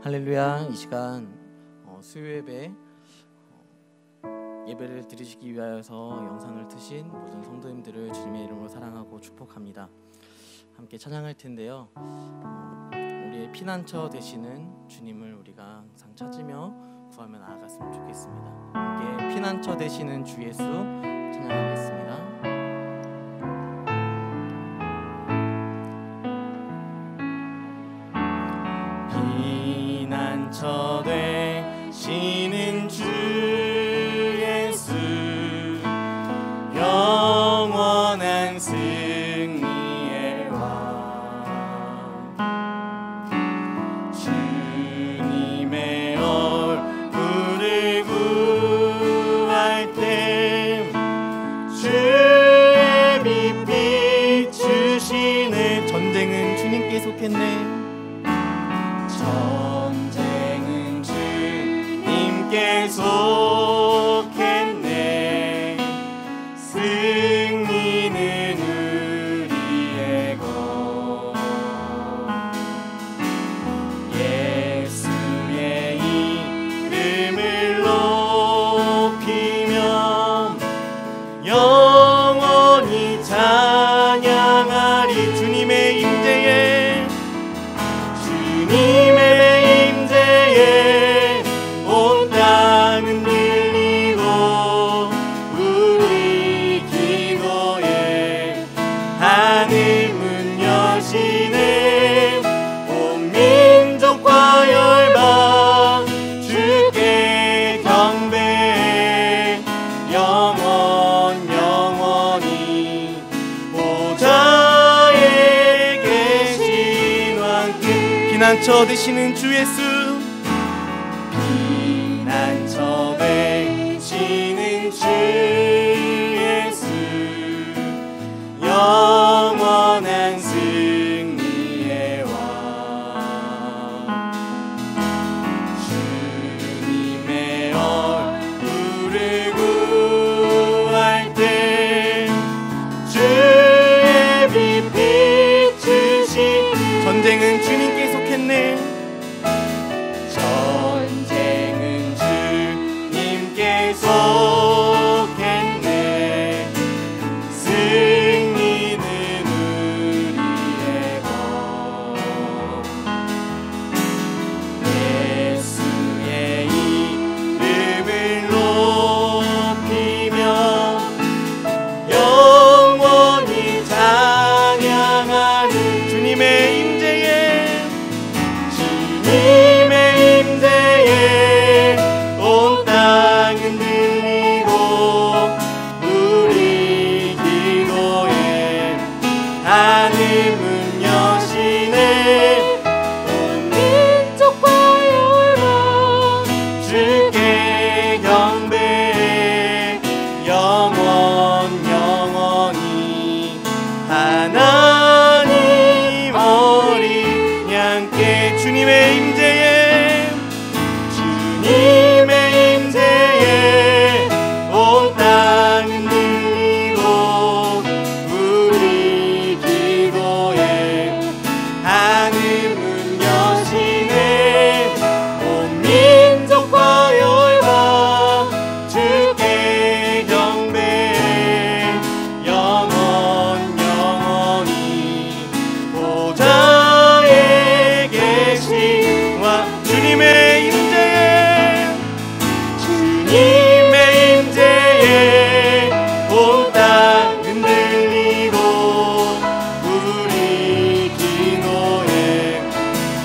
할렐루야. 이 시간 수요 예배를 드리시기 위하여서 영상을 트신 모든 성도님들을 주님의 이름으로 사랑하고 축복합니다. 함께 찬양할 텐데요. 우리의 피난처 되시는 주님을 우리가 항상 찾으며 구하며 나아갔으면 좋겠습니다. 함께 피난처 되시는 주 예수 찬양하겠습니다. 피난처 되시는 주 예수, 영원한 승리의 왕, 주님의 얼굴을 구할 때 주의 빛 비추시네. 전쟁은 주님께 속했네. 전쟁은 주님께 속했네. 승리는 우리의 것. 예수의 이름을 높이며 영원히 찬양하리. 주님의 임재에 온 땅은 들리고 우리 기도에 하늘 문 여시네. 온 민족과 열방 주께 경배해. 영원히 보좌에 계신 왕께. 피난처 되시는 주 예수, 피난처 되시는 주 예수, 영원한 승리의 왕, 주님의 얼굴을 구할 때 주의 빛 비추시. 전쟁은 주님께 속했네. 전쟁은 주님께 속했네. 승리는 우리의 것. 예수의 이름을 높이며 영원히 찬양하는 주님의 온 땅은 들리고 우리 기도에 하늘 문 여시네. 온 민족과 열방 주께 경배해. 영원히 하나님 어린 양께. 주님의 임재에 온 땅은 들리고 우리 기도에 하늘 문 여시네. 온 민족과 열방 주께 경배해. 영원히 보좌에 계신 왕. 주님의 임재에 온 땅은 들리고 우리 기도에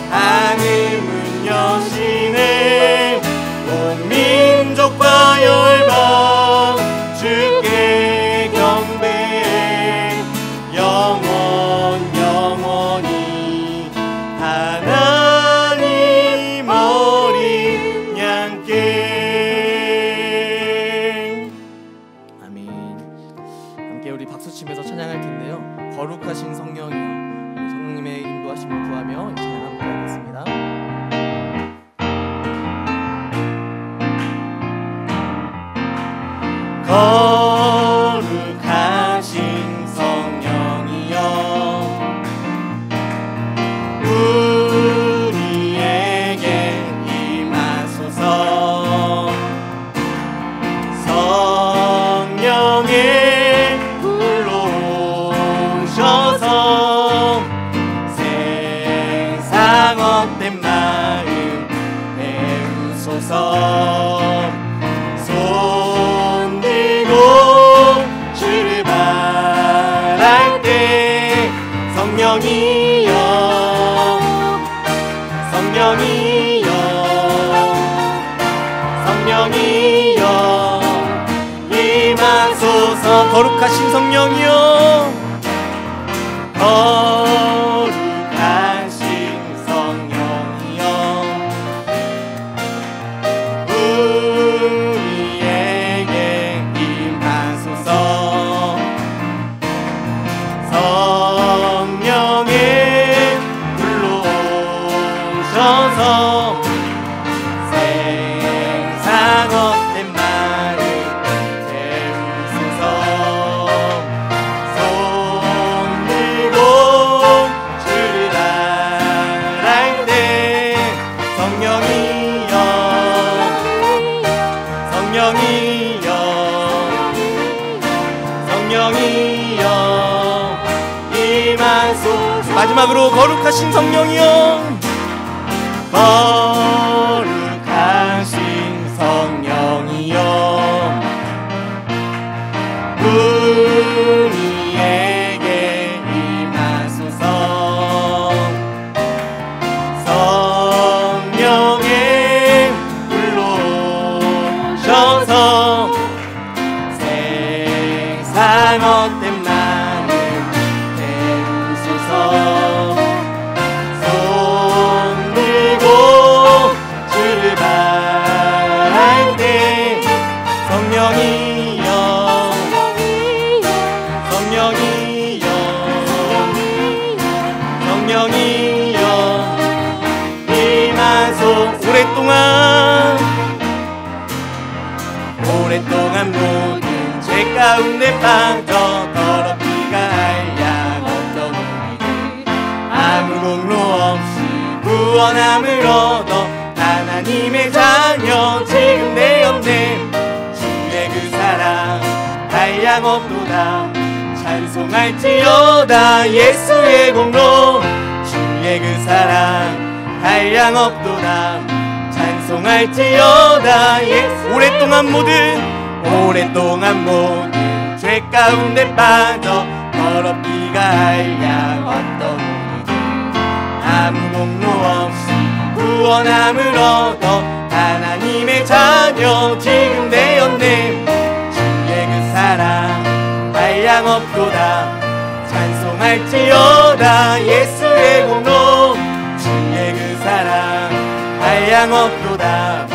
하늘 문 여시네. 온 민족과 열방 주께 경배해. 영원히 하나님 어린 양께. 우리 박수치면서 찬양할 텐데요. 거룩하신 성령이여, 성령님의 인도하심을 구하며 이 찬양 함께 하겠습니다. 거룩하신 성령이여, 우리에게 하소서. 손 들고 주를 바랄 때 성령이여 성령이여 성령이여 임하소서. 거룩하신 성령이여 거룩하신 성령이여 우리에게 임하소서. 성령의 불로 오셔서 세상 헛된 말을 태우소서. 손 들고 주를 바랄 때 성령이여 성령이여 성령이여 임하소서. 마지막으로 거룩하신 성령이여 거룩하신 성령이여 우리에게 임하소서. 성령의 불로 오셔서 세상 헛된 말을 태우소서. 손 들고 주를 바랄 때 성령이여 성령이여 성령이여 임하소서. 오랫동안 모든 죄 가운데 빠져 더럽기가 할 양 없던 우리들 아무 공로 없이 구원함을 얻어 하나님의 자녀 지금 되었네. 주의 그 사랑 할 양 없도다. 찬송할지어다 예수의 공로. 주의 그 사랑 할 양 없도다. 찬송할지어다 예수. 오랫동안 모든 죄 가운데 빠져 더럽기가 할 양 없던 우리들 아무 공로 없이 구원함을 얻어 하나님의 자녀 지금 되었네. 주의 그 사랑 할 양 없도다. 찬송할지어다 예수의 공로. 주의 그 사랑 할 양 없도다.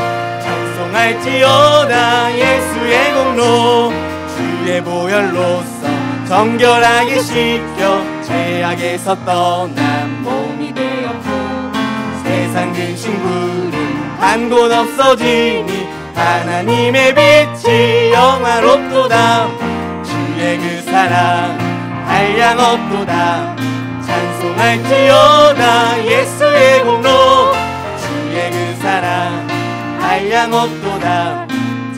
찬송할지어다 예수의 공로. 주의 보혈로써 정결하게 씻겨 죄악에서 떠난 몸이 되었고 세상 근심 구름 한 곳 없어지니 하나님의 빛이 영화롭도다. 주의 그 사랑 할 양 없도다. 찬송할지어다 예수의 공로. 주의 그 사랑 할 양 없도다.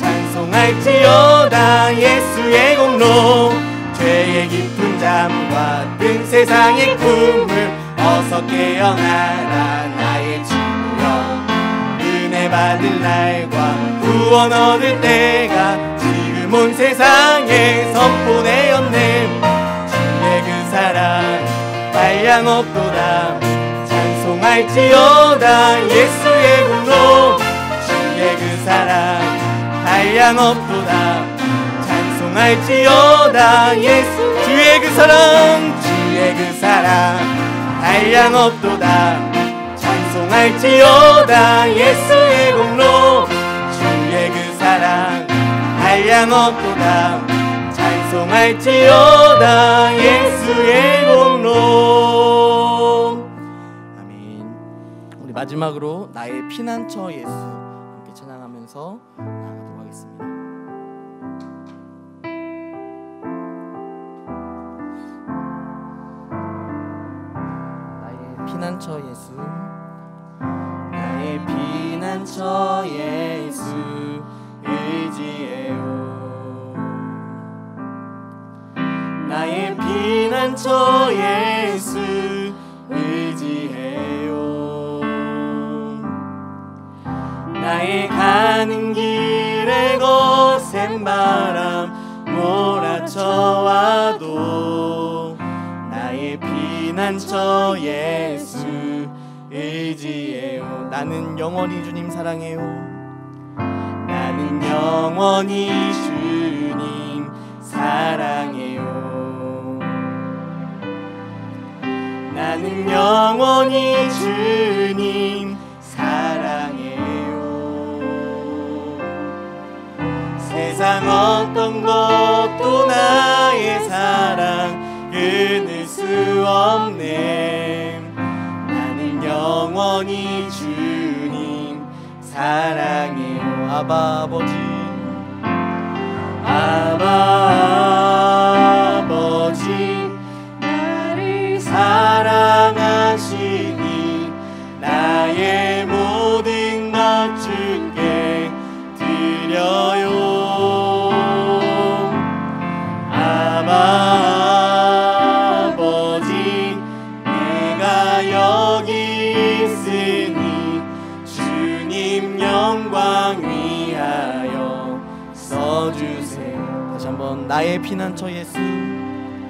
찬송할지어다 예수의 공로. 죄의 깊은 잠과 든 세상의 꿈을 어서 깨어나라 나의 친구여. 은혜 받을 날과 구원 얻을 때가 지금 온 세상에 선포되었네. 주의 그 사랑 할 양 없도다. 찬송할지어다 예수의 공로. 주의 그 사랑 할 양 없도다. 찬송할지어다 예수. 주의 그 사랑 할 양 없도다. 찬송할지어다 예수의 공로. 주의 그 사랑 할 양 없도다. 찬송할지어다 예수의 공로. 아멘. 우리 마지막으로 나의 피난처 예수 함께 찬양하면서 나가도록 하겠습니다. 나의 피난처 예수, 나의 피난처 예수 의지해요. 나의 피난처 예수 의지해요. 나의 가는 길에 거센 바람 몰아쳐와도 나의 피난처 예수 의지해요. 나는 영원히 주님 사랑해요. 나는 영원히 주님 사랑해요. 나는 영원히 주님 사랑해요. 세상 어떤 것도 나의 사랑 끊을 수 없네. 나는 영원히 주님 사랑해요. 아바 아버지, 아바 아버지, 나를 사랑하시니 나의 모든 것 주께 드려요. 아바 아버지, 내가 여기 있으니 주님 영광 위하여 써주세요. 다시 한번 나의 피난처 예수,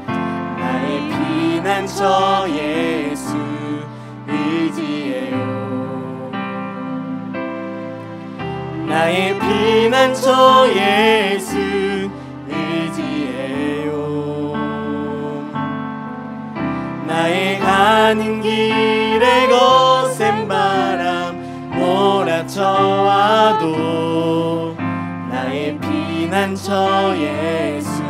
나의 피난처 예수 의지해요. 나의 피난처 예수 의지해요. 나의 가는 길에 거센 바람 몰아쳐와도 나의 피난처 예수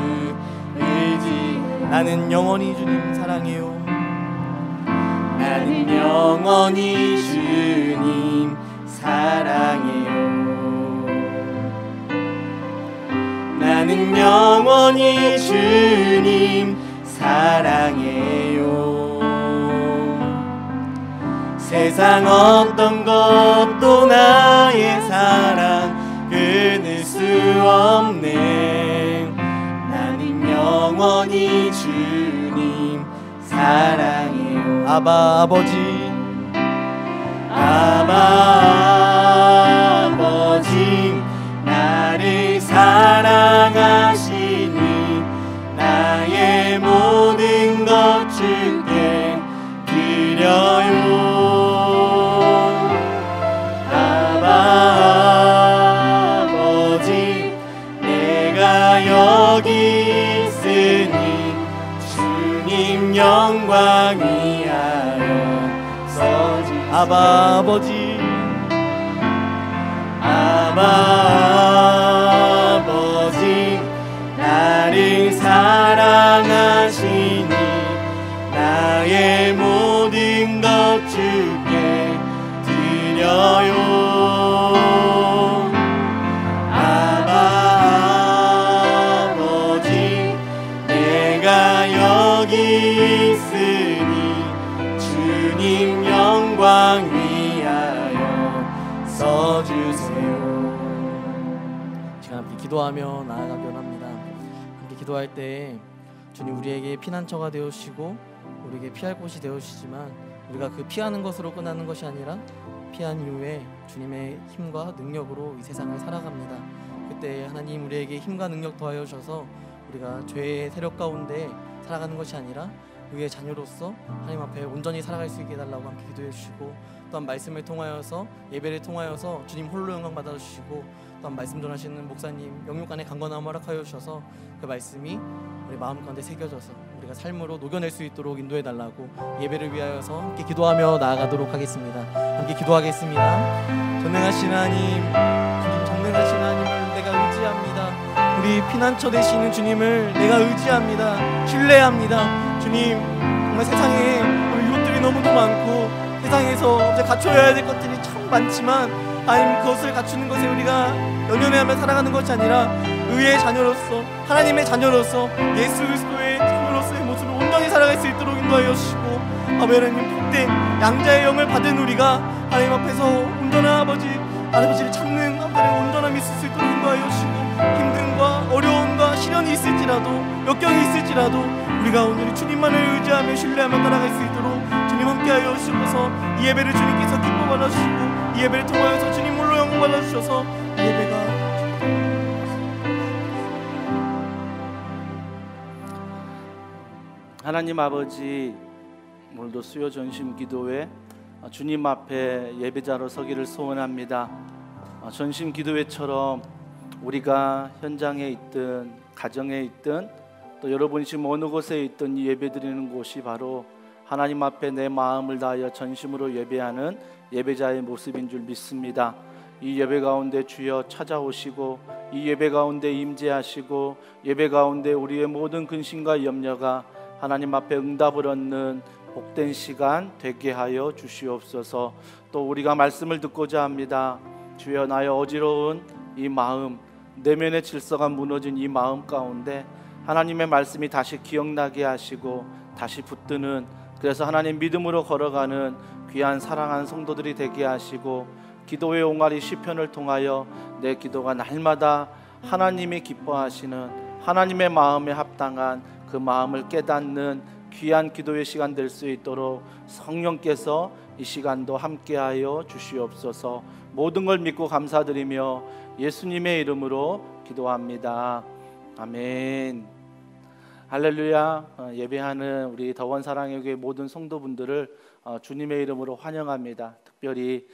의지. 나는 영원히 주님 사랑해요. 나는 영원히 주님 사랑해요. 나는 영원히 주님 사랑해요. 세상 어떤 것도 나의 사랑 끊을 수 없네. 나는 영원히 주님 사랑해요. 아바 아버지, 아바 아버지, 나를 사랑하시니 나의 모든 것 주께 드려요. 아바 아버지, 내가 여기 있으니 주님 영광 위하여 써주세요. 아바 아버지, 아바 아버지, 나를 사랑하시니 나의 모든 것 주께 드려요. 아바 아버지, 내가 여기 있으니 주님 영광 위하여 써주세요. 시간 함께 기도하며 나아가기원 합니다. 함께 기도할 때 주님 우리에게 피난처가 되어주시고 우리에게 피할 곳이 되어주시지만 우리가 그 피하는 것으로 끝나는 것이 아니라 피한 이후에 주님의 힘과 능력으로 이 세상을 살아갑니다. 그때 하나님 우리에게 힘과 능력 더하여 주셔서 우리가 죄의 세력 가운데 살아가는 것이 아니라 의의 자녀로서 하나님 앞에 온전히 살아갈 수 있게 해달라고 함께 기도해 주시고, 또한 말씀을 통하여서 예배를 통하여서 주님 홀로 영광 받아주시고, 또한 말씀 전하시는 목사님 영육간의 강건함을 허락하여 주셔서 그 말씀이 우리 마음 가운데 새겨져서 우리가 삶으로 녹여낼 수 있도록 인도해 달라고 예배를 위하여서 함께 기도하며 나아가도록 하겠습니다. 함께 기도하겠습니다. 전능하신 하나님, 주님 전능하신 하나님을 내가 의지합니다. 우리 피난처 되시는 주님을 내가 의지합니다. 신뢰합니다. 주님, 정말 세상에 이것들이 너무도 많고 세상에서 이제 갖춰야 될 것들이 참 많지만 하나님, 그것을 갖추는 것에 우리가 연연해하며 살아가는 것이 아니라 의의 자녀로서, 하나님의 자녀로서, 예수 그리스도의 자녀로서의 모습을 온전히 살아갈 수 있도록 인도하여 주시고, 하나님 복된 양자의 영을 받은 우리가 하나님 앞에서 온전한 아버지를 찾는 온전함이 있을 수 있도록 인도하여 주시고, 힘듦과 어려움과 시련이 있을지라도, 역경이 있을지라도 우리가 오늘 주님만을 의지하며 신뢰하며 따라갈 수 있도록 주님 함께하여 주시고서 이 예배를 주님께서 기뻐 받아주시고 이 예배를 통하여서 주님 홀로 영광 받아 주셔서 예배가 하나님 아버지, 오늘도 수요 전심 기도회 주님 앞에 예배자로 서기를 소원합니다. 전심 기도회처럼 우리가 현장에 있든 가정에 있든 또 여러분이 지금 어느 곳에 있든 예배드리는 곳이 바로 하나님 앞에 내 마음을 다하여 전심으로 예배하는 예배자의 모습인 줄 믿습니다. 이 예배 가운데 주여 찾아오시고 이 예배 가운데 임재하시고 예배 가운데 우리의 모든 근심과 염려가 하나님 앞에 응답을 얻는 복된 시간 되게 하여 주시옵소서. 또 우리가 말씀을 듣고자 합니다. 주여, 나의 어지러운 이 마음, 내면의 질서가 무너진 이 마음 가운데 하나님의 말씀이 다시 기억나게 하시고 다시 붙드는, 그래서 하나님 믿음으로 걸어가는 귀한 사랑하는 성도들이 되게 하시고 기도의 옹알이 시편을 통하여 내 기도가 날마다 하나님이 기뻐하시는 하나님의 마음에 합당한 그 마음을 깨닫는 귀한 기도의 시간 될 수 있도록 성령께서 이 시간도 함께하여 주시옵소서. 모든 걸 믿고 감사드리며 예수님의 이름으로 기도합니다. 아멘. 할렐루야. 예배하는 우리 더원 사랑의 교회 모든 성도분들을 주님의 이름으로 환영합니다. 특별히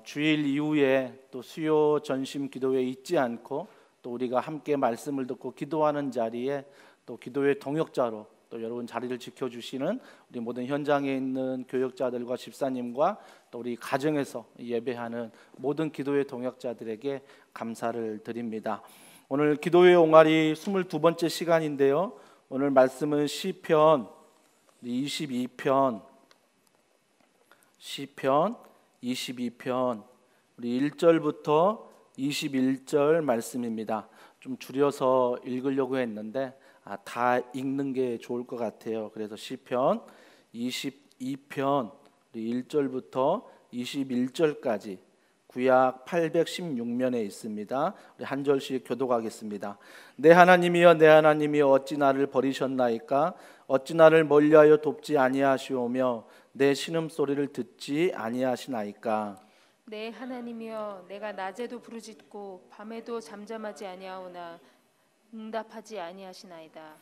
주일 이후에 또 수요 전심 기도회 잊지 않고 또 우리가 함께 말씀을 듣고 기도하는 자리에 또 기도의 동역자로 또 여러분 자리를 지켜주시는 우리 모든 현장에 있는 교역자들과 집사님과 또 우리 가정에서 예배하는 모든 기도의 동역자들에게 감사를 드립니다. 오늘 기도의 옹알이 22번째 시간인데요. 오늘 말씀은 시편 22편 우리 1절부터 21절 말씀입니다. 좀 줄여서 읽으려고 했는데 다 읽는 게 좋을 것 같아요. 그래서 시편 22편 1절부터 21절까지 구약 816면에 있습니다. 우리 한 절씩 교독하겠습니다. 내 하나님이여 내 하나님이여 어찌 나를 버리셨나이까? 어찌 나를 멀리하여 돕지 아니하시오며 내 신음소리를 듣지 아니하시나이까? 내 하나님이여 내가 낮에도 부르짖고 밤에도 잠잠하지 아니하오나 응답하지 아니하시나이다.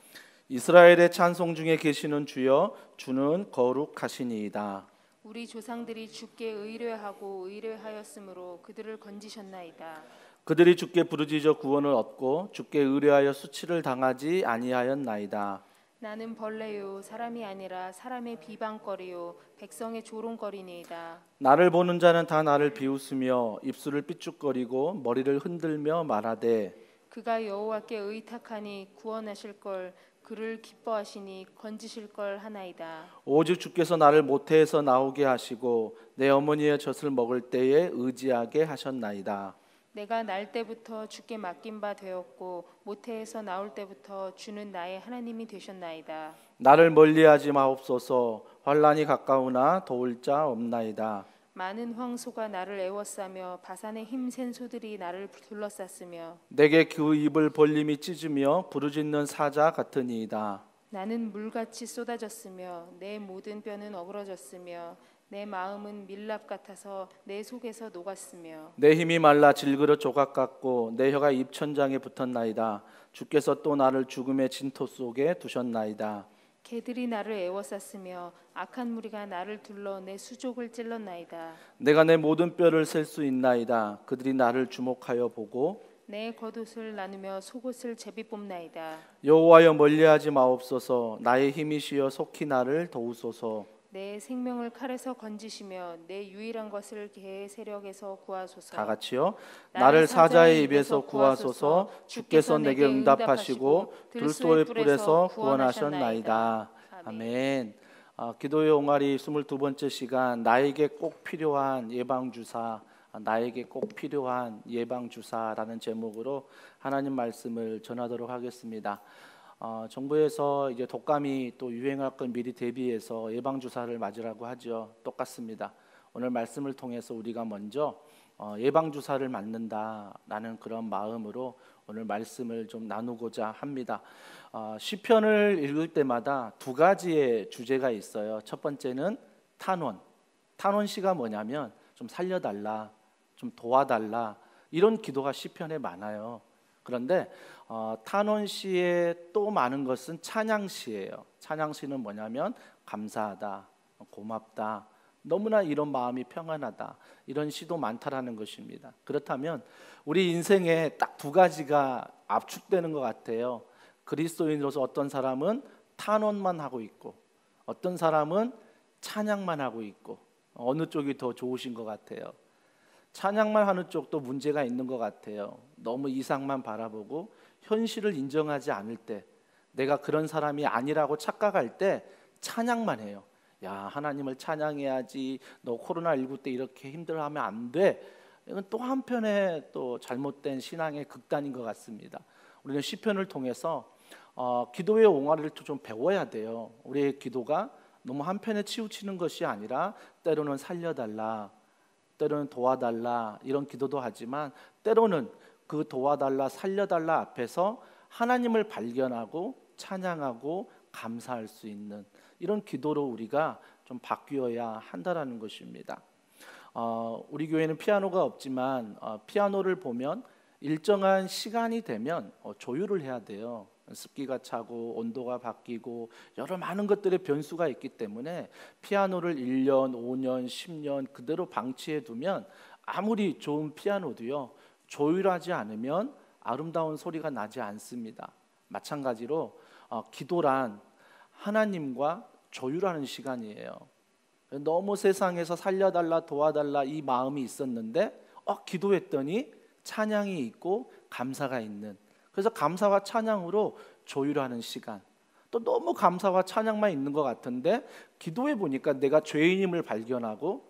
이스라엘의 찬송 중에 계시는 주여, 주는 거룩하시니이다. 우리 조상들이 주께 의뢰하고 의뢰하였으므로 그들을 건지셨나이다. 그들이 주께 부르짖어 구원을 얻고 주께 의뢰하여 수치를 당하지 아니하였나이다. 나는 벌레요 사람이 아니라 사람의 비방거리요 백성의 조롱거리니이다. 나를 보는 자는 다 나를 비웃으며 입술을 삐죽거리고 머리를 흔들며 말하되 그가 여호와께 의탁하니 구원하실 걸 그를 기뻐하시니 건지실 걸 하나이다. 오직 주께서 나를 모태에서 나오게 하시고 내 어머니의 젖을 먹을 때에 의지하게 하셨나이다. 내가 날 때부터 주께 맡긴 바 되었고 모태에서 나올 때부터 주는 나의 하나님이 되셨나이다. 나를 멀리하지 마옵소서. 환난이 가까우나 도울 자 없나이다. 많은 황소가 나를 애워싸며 바산의 힘센 소들이 나를 둘러쌌으며 내게 그 입을 벌림이 찢으며 부르짖는 사자 같으니이다. 나는 물같이 쏟아졌으며 내 모든 뼈는 어그러졌으며 내 마음은 밀랍 같아서 내 속에서 녹았으며 내 힘이 말라 질그릇 조각 같고 내 혀가 입천장에 붙었나이다. 주께서 또 나를 죽음의 진토 속에 두셨나이다. 개들이 나를 애워쌌으며 악한 무리가 나를 둘러 내 수족을 찔렀나이다. 내가 내 모든 뼈를 셀 수 있나이다. 그들이 나를 주목하여 보고 내 겉옷을 나누며 속옷을 제비 뽑나이다. 여호와여 멀리하지 마옵소서. 나의 힘이시여 속히 나를 도우소서. 내 생명을 칼에서 건지시며 내 유일한 것을 개의 세력에서 구하소서. 다 같이요. 나를 사자의 입에서 구하소서. 주께서 내게 응답하시고 들소의 뿔에서 구원하셨나이다. 아멘. 기도의 옹알이 22번째 시간, 나에게 꼭 필요한 예방주사, 나에게 꼭 필요한 예방주사라는 제목으로 하나님 말씀을 전하도록 하겠습니다. 정부에서 이제 독감이 또 유행할 걸 미리 대비해서 예방 주사를 맞으라고 하죠. 똑같습니다. 오늘 말씀을 통해서 우리가 먼저 예방 주사를 맞는다라는 그런 마음으로 오늘 말씀을 좀 나누고자 합니다. 시편을 읽을 때마다 두 가지의 주제가 있어요. 첫 번째는 탄원. 탄원시가 뭐냐면 좀 살려달라. 좀 도와달라, 이런 기도가 시편에 많아요. 그런데 탄원시에 또 많은 것은 찬양시예요. 찬양시는 뭐냐면 감사하다, 고맙다, 너무나 이런 마음이 평안하다, 이런 시도 많다라는 것입니다. 그렇다면 우리 인생에 딱 두 가지가 압축되는 것 같아요. 그리스도인으로서 어떤 사람은 탄원만 하고 있고 어떤 사람은 찬양만 하고 있고, 어느 쪽이 더 좋으신 것 같아요? 찬양만 하는 쪽도 문제가 있는 것 같아요. 너무 이상만 바라보고 현실을 인정하지 않을 때, 내가 그런 사람이 아니라고 착각할 때 찬양만 해요. 야, 하나님을 찬양해야지, 너 코로나19 때 이렇게 힘들어하면 안 돼. 이건 또 한편의 또 잘못된 신앙의 극단인 것 같습니다. 우리는 시편을 통해서 기도의 옹알이를 좀 배워야 돼요. 우리의 기도가 너무 한편에 치우치는 것이 아니라 때로는 살려달라, 때로는 도와달라, 이런 기도도 하지만 때로는 그 도와달라, 살려달라 앞에서 하나님을 발견하고 찬양하고 감사할 수 있는 이런 기도로 우리가 좀 바뀌어야 한다라는 것입니다. 우리 교회는 피아노가 없지만 피아노를 보면 일정한 시간이 되면 조율을 해야 돼요. 습기가 차고 온도가 바뀌고 여러 많은 것들의 변수가 있기 때문에 피아노를 1년, 5년, 10년 그대로 방치해 두면 아무리 좋은 피아노도요, 조율하지 않으면 아름다운 소리가 나지 않습니다. 마찬가지로 기도란 하나님과 조율하는 시간이에요. 너무 세상에서 살려달라, 도와달라 이 마음이 있었는데 기도했더니 찬양이 있고 감사가 있는, 그래서 감사와 찬양으로 조율하는 시간. 또 너무 감사와 찬양만 있는 것 같은데 기도해 보니까 내가 죄인임을 발견하고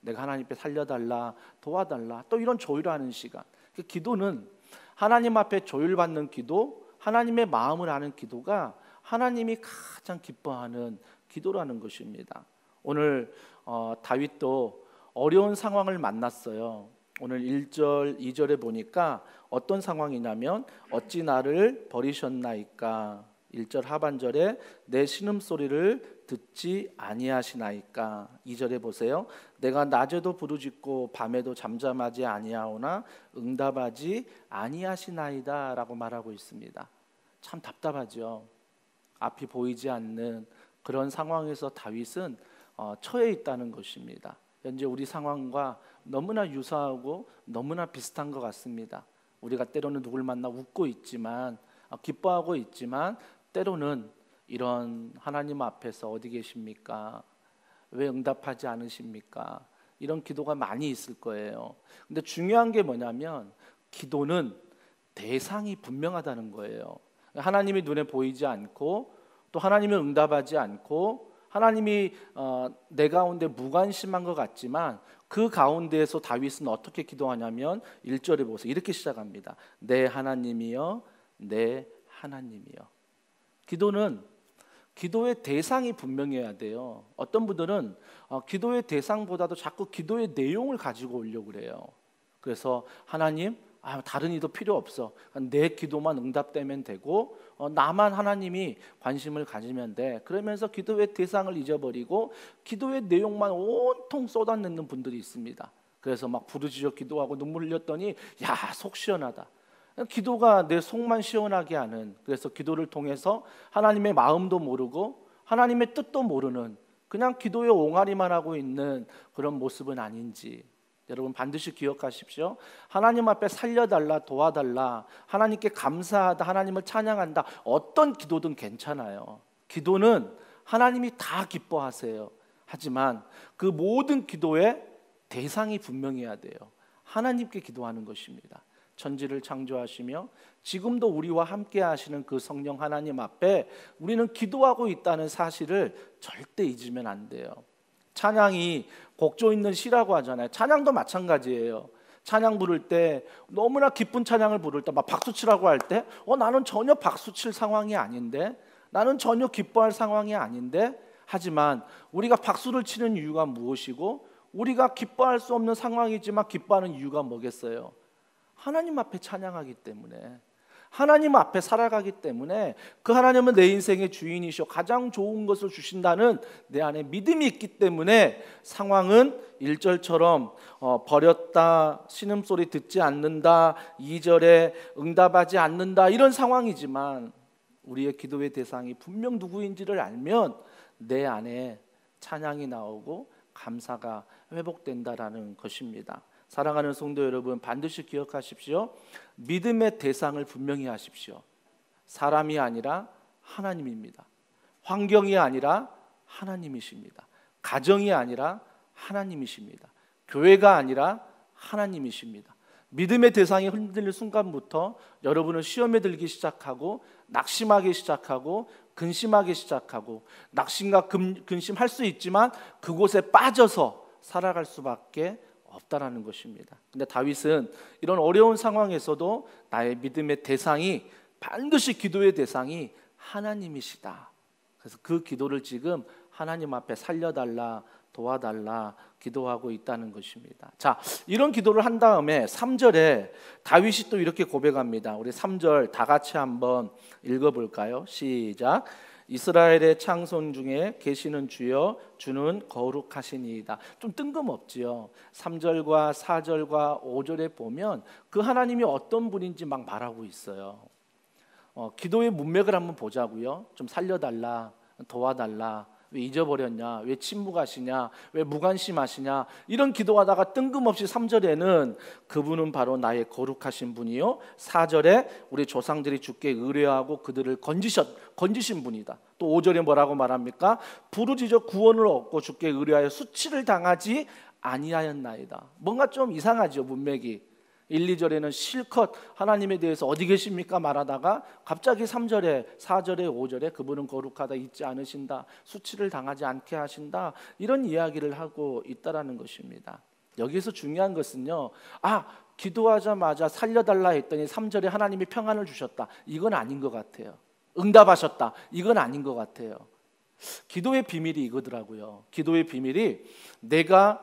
내가 하나님 앞에 살려달라, 도와달라, 또 이런 조율하는 시간. 기도는 하나님 앞에 조율받는 기도, 하나님의 마음을 아는 기도가 하나님이 가장 기뻐하는 기도라는 것입니다. 오늘 다윗도 어려운 상황을 만났어요. 오늘 1절, 2절에 보니까 어떤 상황이냐면 어찌 나를 버리셨나이까, 1절 하반절에 내 신음소리를 듣지 아니하시나이까, 2절에 보세요. 내가 낮에도 부르짖고 밤에도 잠잠하지 아니하오나 응답하지 아니하시나이다 라고 말하고 있습니다. 참 답답하죠. 앞이 보이지 않는 그런 상황에서 다윗은 처해 있다는 것입니다. 현재 우리 상황과 너무나 유사하고 너무나 비슷한 것 같습니다. 우리가 때로는 누굴 만나 웃고 있지만, 기뻐하고 있지만 때로는 이런 하나님 앞에서 어디 계십니까? 왜 응답하지 않으십니까? 이런 기도가 많이 있을 거예요. 근데 중요한 게 뭐냐면 기도는 대상이 분명하다는 거예요. 하나님이 눈에 보이지 않고 또 하나님은 응답하지 않고 하나님이 내 가운데 무관심한 것 같지만 그 가운데에서 다윗은 어떻게 기도하냐면 1절에 보세요. 이렇게 시작합니다. 내 하나님이여, 내 하나님이여. 기도는 기도의 대상이 분명해야 돼요. 어떤 분들은 기도의 대상보다도 자꾸 기도의 내용을 가지고 오려고 그래요. 그래서 하나님, 다른 이도 필요 없어. 내 기도만 응답되면 되고 나만 하나님이 관심을 가지면 돼. 그러면서 기도의 대상을 잊어버리고 기도의 내용만 온통 쏟아내는 분들이 있습니다. 그래서 막 부르짖어 기도하고 눈물 흘렸더니 야, 속 시원하다. 기도가 내 속만 시원하게 하는, 그래서 기도를 통해서 하나님의 마음도 모르고 하나님의 뜻도 모르는 그냥 기도의 옹알이만 하고 있는 그런 모습은 아닌지 여러분 반드시 기억하십시오. 하나님 앞에 살려달라, 도와달라, 하나님께 감사하다, 하나님을 찬양한다, 어떤 기도든 괜찮아요. 기도는 하나님이 다 기뻐하세요. 하지만 그 모든 기도의 대상이 분명해야 돼요. 하나님께 기도하는 것입니다. 천지를 창조하시며 지금도 우리와 함께 하시는 그 성령 하나님 앞에 우리는 기도하고 있다는 사실을 절대 잊으면 안 돼요. 찬양이 곡조 있는 시라고 하잖아요. 찬양도 마찬가지예요. 찬양 부를 때 너무나 기쁜 찬양을 부를 때 막 박수 치라고 할 때 나는 전혀 박수 칠 상황이 아닌데, 나는 전혀 기뻐할 상황이 아닌데, 하지만 우리가 박수를 치는 이유가 무엇이고 우리가 기뻐할 수 없는 상황이지만 기뻐하는 이유가 뭐겠어요? 하나님 앞에 찬양하기 때문에, 하나님 앞에 살아가기 때문에 그 하나님은 내 인생의 주인이시오, 가장 좋은 것을 주신다는 내 안에 믿음이 있기 때문에 상황은 1절처럼 버렸다, 신음소리 듣지 않는다, 2절에 응답하지 않는다, 이런 상황이지만 우리의 기도의 대상이 분명 누구인지를 알면 내 안에 찬양이 나오고 감사가 회복된다라는 것입니다. 사랑하는 성도 여러분, 반드시 기억하십시오. 믿음의 대상을 분명히 하십시오. 사람이 아니라 하나님입니다. 환경이 아니라 하나님이십니다. 가정이 아니라 하나님이십니다. 교회가 아니라 하나님이십니다. 믿음의 대상이 흔들릴 순간부터 여러분은 시험에 들기 시작하고 낙심하기 시작하고 근심하기 시작하고, 낙심과 근심할 수 있지만 그곳에 빠져서 살아갈 수밖에 없다라는 것입니다. 근데 다윗은 이런 어려운 상황에서도 나의 믿음의 대상이, 반드시 기도의 대상이 하나님이시다. 그래서 그 기도를 지금 하나님 앞에 살려달라, 도와달라 기도하고 있다는 것입니다. 자, 이런 기도를 한 다음에 3절에 다윗이 또 이렇게 고백합니다. 우리 3절 다 같이 한번 읽어볼까요? 시작. 이스라엘의 창손 중에 계시는 주여, 주는 거룩하시니이다. 좀 뜬금없지요. 3절과 4절과 5절에 보면 그 하나님이 어떤 분인지 막 말하고 있어요. 기도의 문맥을 한번 보자고요. 좀 살려달라, 도와달라, 왜 잊어버렸냐, 왜 침묵하시냐, 왜 무관심하시냐, 이런 기도하다가 뜬금없이 3절에는 그분은 바로 나의 거룩하신 분이요, 4절에 우리 조상들이 주께 의뢰하고 그들을 건지신 분이다. 또 5절에 뭐라고 말합니까? 부르짖어 구원을 얻고 주께 의뢰하여 수치를 당하지 아니하였나이다. 뭔가 좀 이상하죠, 문맥이. 1, 2절에는 실컷 하나님에 대해서 어디 계십니까 말하다가 갑자기 3절에 4절에 5절에 그분은 거룩하다, 잊지 않으신다, 수치를 당하지 않게 하신다, 이런 이야기를 하고 있다라는 것입니다. 여기서 중요한 것은요, 기도하자마자 살려달라 했더니 3절에 하나님이 평안을 주셨다, 이건 아닌 것 같아요. 응답하셨다, 이건 아닌 것 같아요. 기도의 비밀이 이거더라고요. 기도의 비밀이 내가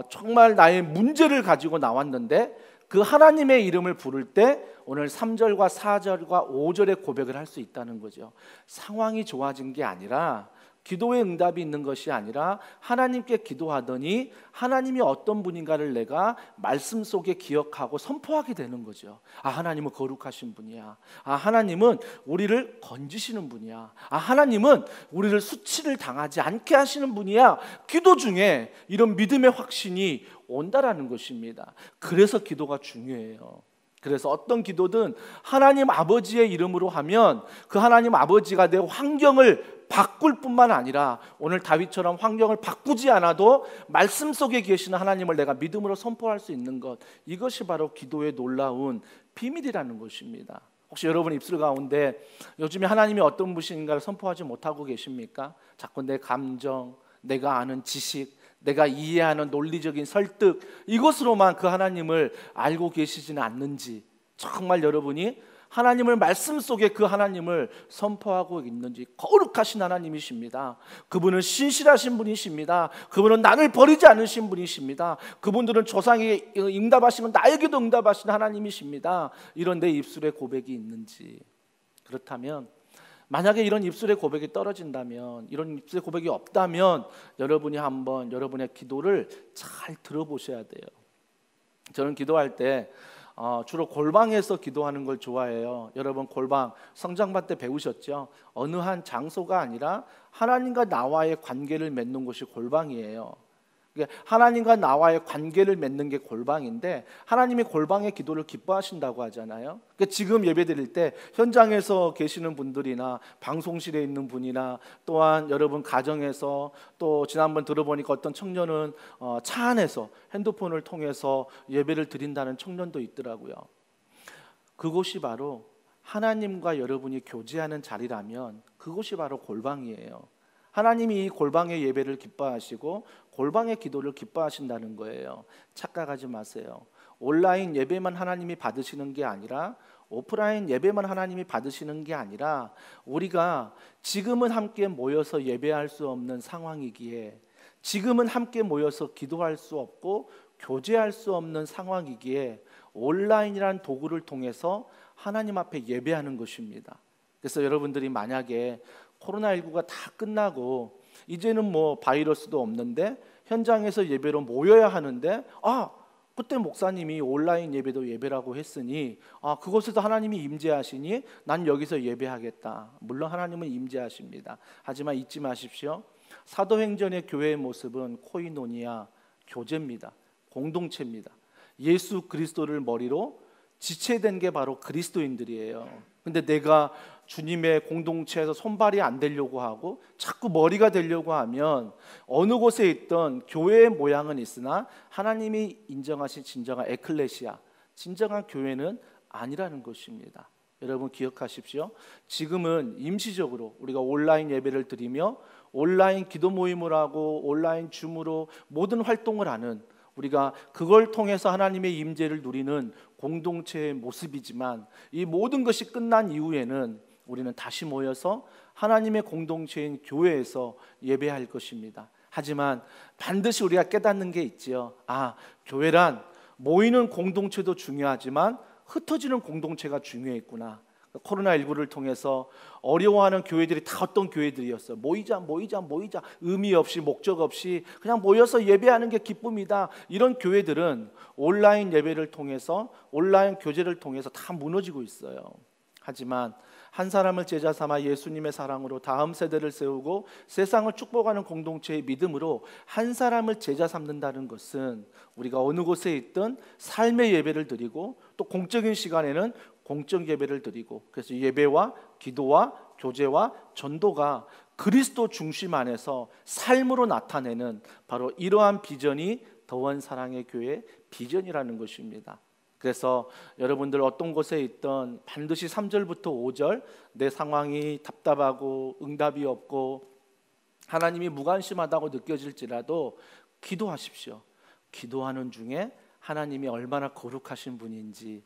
정말 나의 문제를 가지고 나왔는데 그 하나님의 이름을 부를 때 오늘 3절과 4절과 5절의 고백을 할 수 있다는 거죠. 상황이 좋아진 게 아니라, 기도의 응답이 있는 것이 아니라 하나님께 기도하더니 하나님이 어떤 분인가를 내가 말씀 속에 기억하고 선포하게 되는 거죠. 하나님은 거룩하신 분이야. 하나님은 우리를 건지시는 분이야. 하나님은 우리를 수치를 당하지 않게 하시는 분이야. 기도 중에 이런 믿음의 확신이 온다라는 것입니다. 그래서 기도가 중요해요. 그래서 어떤 기도든 하나님 아버지의 이름으로 하면 그 하나님 아버지가 내 환경을 바꿀 뿐만 아니라 오늘 다윗처럼 환경을 바꾸지 않아도 말씀 속에 계시는 하나님을 내가 믿음으로 선포할 수 있는 것, 이것이 바로 기도의 놀라운 비밀이라는 것입니다. 혹시 여러분 입술 가운데 요즘에 하나님이 어떤 분이신가를 선포하지 못하고 계십니까? 자꾸 내 감정, 내가 아는 지식, 내가 이해하는 논리적인 설득, 이것으로만 그 하나님을 알고 계시지는 않는지, 정말 여러분이 하나님을 말씀 속에 그 하나님을 선포하고 있는지. 거룩하신 하나님이십니다. 그분은 신실하신 분이십니다. 그분은 나를 버리지 않으신 분이십니다. 그분들은 조상에게 응답하시면 나에게도 응답하시는 하나님이십니다. 이런 내 입술의 고백이 있는지. 그렇다면 만약에 이런 입술의 고백이 떨어진다면, 이런 입술의 고백이 없다면 여러분이 한번 여러분의 기도를 잘 들어보셔야 돼요. 저는 기도할 때 주로 골방에서 기도하는 걸 좋아해요. 여러분 골방 성장반 때 배우셨죠? 어느 한 장소가 아니라 하나님과 나와의 관계를 맺는 곳이 골방이에요. 하나님과 나와의 관계를 맺는 게 골방인데, 하나님이 골방의 기도를 기뻐하신다고 하잖아요. 지금 예배 드릴 때 현장에서 계시는 분들이나 방송실에 있는 분이나 또한 여러분 가정에서, 또 지난번 들어보니까 어떤 청년은 차 안에서 핸드폰을 통해서 예배를 드린다는 청년도 있더라고요. 그곳이 바로 하나님과 여러분이 교제하는 자리라면 그곳이 바로 골방이에요. 하나님이 이 골방의 예배를 기뻐하시고 골방의 기도를 기뻐하신다는 거예요. 착각하지 마세요. 온라인 예배만 하나님이 받으시는 게 아니라, 오프라인 예배만 하나님이 받으시는 게 아니라, 우리가 지금은 함께 모여서 예배할 수 없는 상황이기에, 지금은 함께 모여서 기도할 수 없고 교제할 수 없는 상황이기에 온라인이라는 도구를 통해서 하나님 앞에 예배하는 것입니다. 그래서 여러분들이 만약에 코로나19가 다 끝나고 이제는 뭐 바이러스도 없는데 현장에서 예배로 모여야 하는데 그때 목사님이 온라인 예배도 예배라고 했으니 그곳에서 하나님이 임재하시니 난 여기서 예배하겠다. 물론 하나님은 임재하십니다. 하지만 잊지 마십시오. 사도행전의 교회의 모습은 코이노니아, 교제입니다. 공동체입니다. 예수 그리스도를 머리로 지체된 게 바로 그리스도인들이에요. 근데 내가 주님의 공동체에서 손발이 안 되려고 하고 자꾸 머리가 되려고 하면 어느 곳에 있던 교회의 모양은 있으나 하나님이 인정하신 진정한 에클레시아, 진정한 교회는 아니라는 것입니다. 여러분 기억하십시오. 지금은 임시적으로 우리가 온라인 예배를 드리며 온라인 기도 모임을 하고 온라인 줌으로 모든 활동을 하는, 우리가 그걸 통해서 하나님의 임재를 누리는 공동체의 모습이지만 이 모든 것이 끝난 이후에는 우리는 다시 모여서 하나님의 공동체인 교회에서 예배할 것입니다. 하지만 반드시 우리가 깨닫는 게 있지요. 교회란 모이는 공동체도 중요하지만 흩어지는 공동체가 중요했구나. 코로나19를 통해서 어려워하는 교회들이 다 어떤 교회들이었어요. 모이자 의미 없이 목적 없이 그냥 모여서 예배하는 게 기쁨이다. 이런 교회들은 온라인 예배를 통해서 온라인 교제를 통해서 다 무너지고 있어요. 하지만 한 사람을 제자 삼아 예수님의 사랑으로 다음 세대를 세우고 세상을 축복하는 공동체의 믿음으로 한 사람을 제자 삼는다는 것은 우리가 어느 곳에 있든 삶의 예배를 드리고 또 공적인 시간에는 공적 예배를 드리고, 그래서 예배와 기도와 교제와 전도가 그리스도 중심 안에서 삶으로 나타내는 바로 이러한 비전이 더원 사랑의 교회 비전이라는 것입니다. 그래서 여러분들 어떤 곳에 있던 반드시 3절부터 5절 내 상황이 답답하고 응답이 없고 하나님이 무관심하다고 느껴질지라도 기도하십시오. 기도하는 중에 하나님이 얼마나 거룩하신 분인지,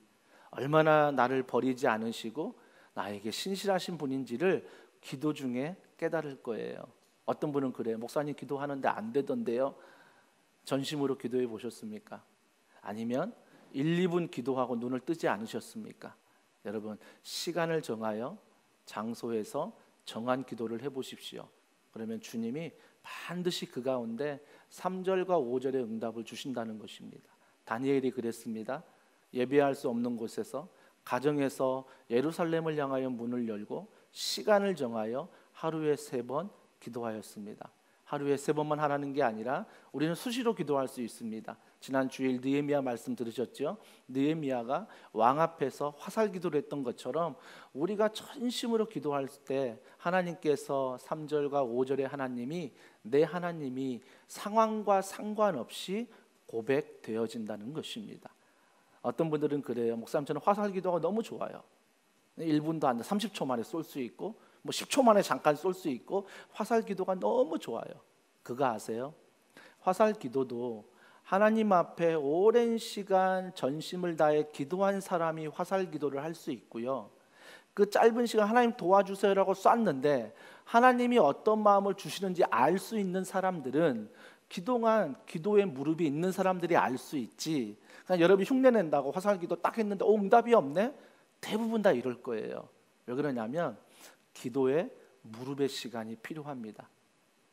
얼마나 나를 버리지 않으시고 나에게 신실하신 분인지를 기도 중에 깨달을 거예요. 어떤 분은 그래요. 목사님 기도하는데 안 되던데요. 전심으로 기도해 보셨습니까? 아니면 1, 2분 기도하고 눈을 뜨지 않으셨습니까? 여러분 시간을 정하여 장소에서 정한 기도를 해보십시오. 그러면 주님이 반드시 그 가운데 3절과 5절의 응답을 주신다는 것입니다. 다니엘이 그랬습니다. 예배할 수 없는 곳에서 가정에서 예루살렘을 향하여 문을 열고 시간을 정하여 하루에 3번 기도하였습니다. 하루에 3번만 하라는 게 아니라 우리는 수시로 기도할 수 있습니다. 지난 주일 느헤미야 말씀 들으셨죠? 느헤미야가 왕 앞에서 화살 기도를 했던 것처럼 우리가 전심으로 기도할 때 하나님께서 3절과 5절의 하나님이 내 하나님이 상황과 상관없이 고백되어진다는 것입니다. 어떤 분들은 그래요. 목사님 저는 화살 기도가 너무 좋아요. 1분도 안 돼. 30초 만에 쏠 수 있고 10초 만에 잠깐 쏠 수 있고 화살 기도가 너무 좋아요. 그거 아세요? 화살 기도도 하나님 앞에 오랜 시간 전심을 다해 기도한 사람이 화살 기도를 할 수 있고요. 그 짧은 시간 하나님 도와주세요라고 쐈는데 하나님이 어떤 마음을 주시는지 알 수 있는 사람들은 기도한 기도에 무릎이 있는 사람들이 알 수 있지. 그냥 여러분이 흉내낸다고 화살기도 딱 했는데 응답이 없네? 대부분 다 이럴 거예요. 왜 그러냐면 기도에 무릎의 시간이 필요합니다.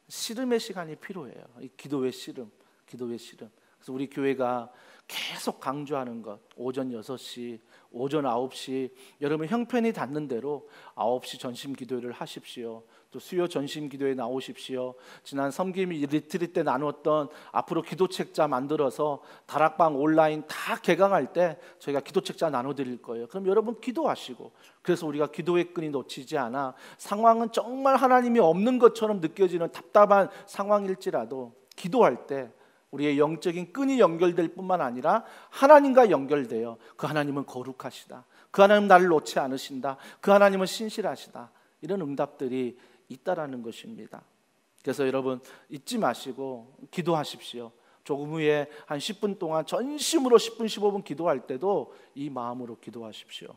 씨름의 시간이 필요해요. 이 기도의 씨름, 기도의 씨름. 그래서 우리 교회가 계속 강조하는 것, 오전 6시, 오전 9시, 여러분 형편이 닿는 대로 9시 전심 기도를 하십시오. 또 수요 전심 기도에 나오십시오. 지난 섬김 리트릿 때 나눴던 앞으로 기도책자 만들어서 다락방 온라인 다 개강할 때 저희가 기도책자 나눠드릴 거예요. 그럼 여러분 기도하시고, 그래서 우리가 기도의 끈이 놓치지 않아 상황은 정말 하나님이 없는 것처럼 느껴지는 답답한 상황일지라도 기도할 때 우리의 영적인 끈이 연결될 뿐만 아니라 하나님과 연결되어 그 하나님은 거룩하시다, 그 하나님은 나를 놓지 않으신다, 그 하나님은 신실하시다, 이런 응답들이 있다라는 것입니다. 그래서 여러분 잊지 마시고 기도하십시오. 조금 후에 한 10분 동안 전심으로 10분 15분 기도할 때도 이 마음으로 기도하십시오.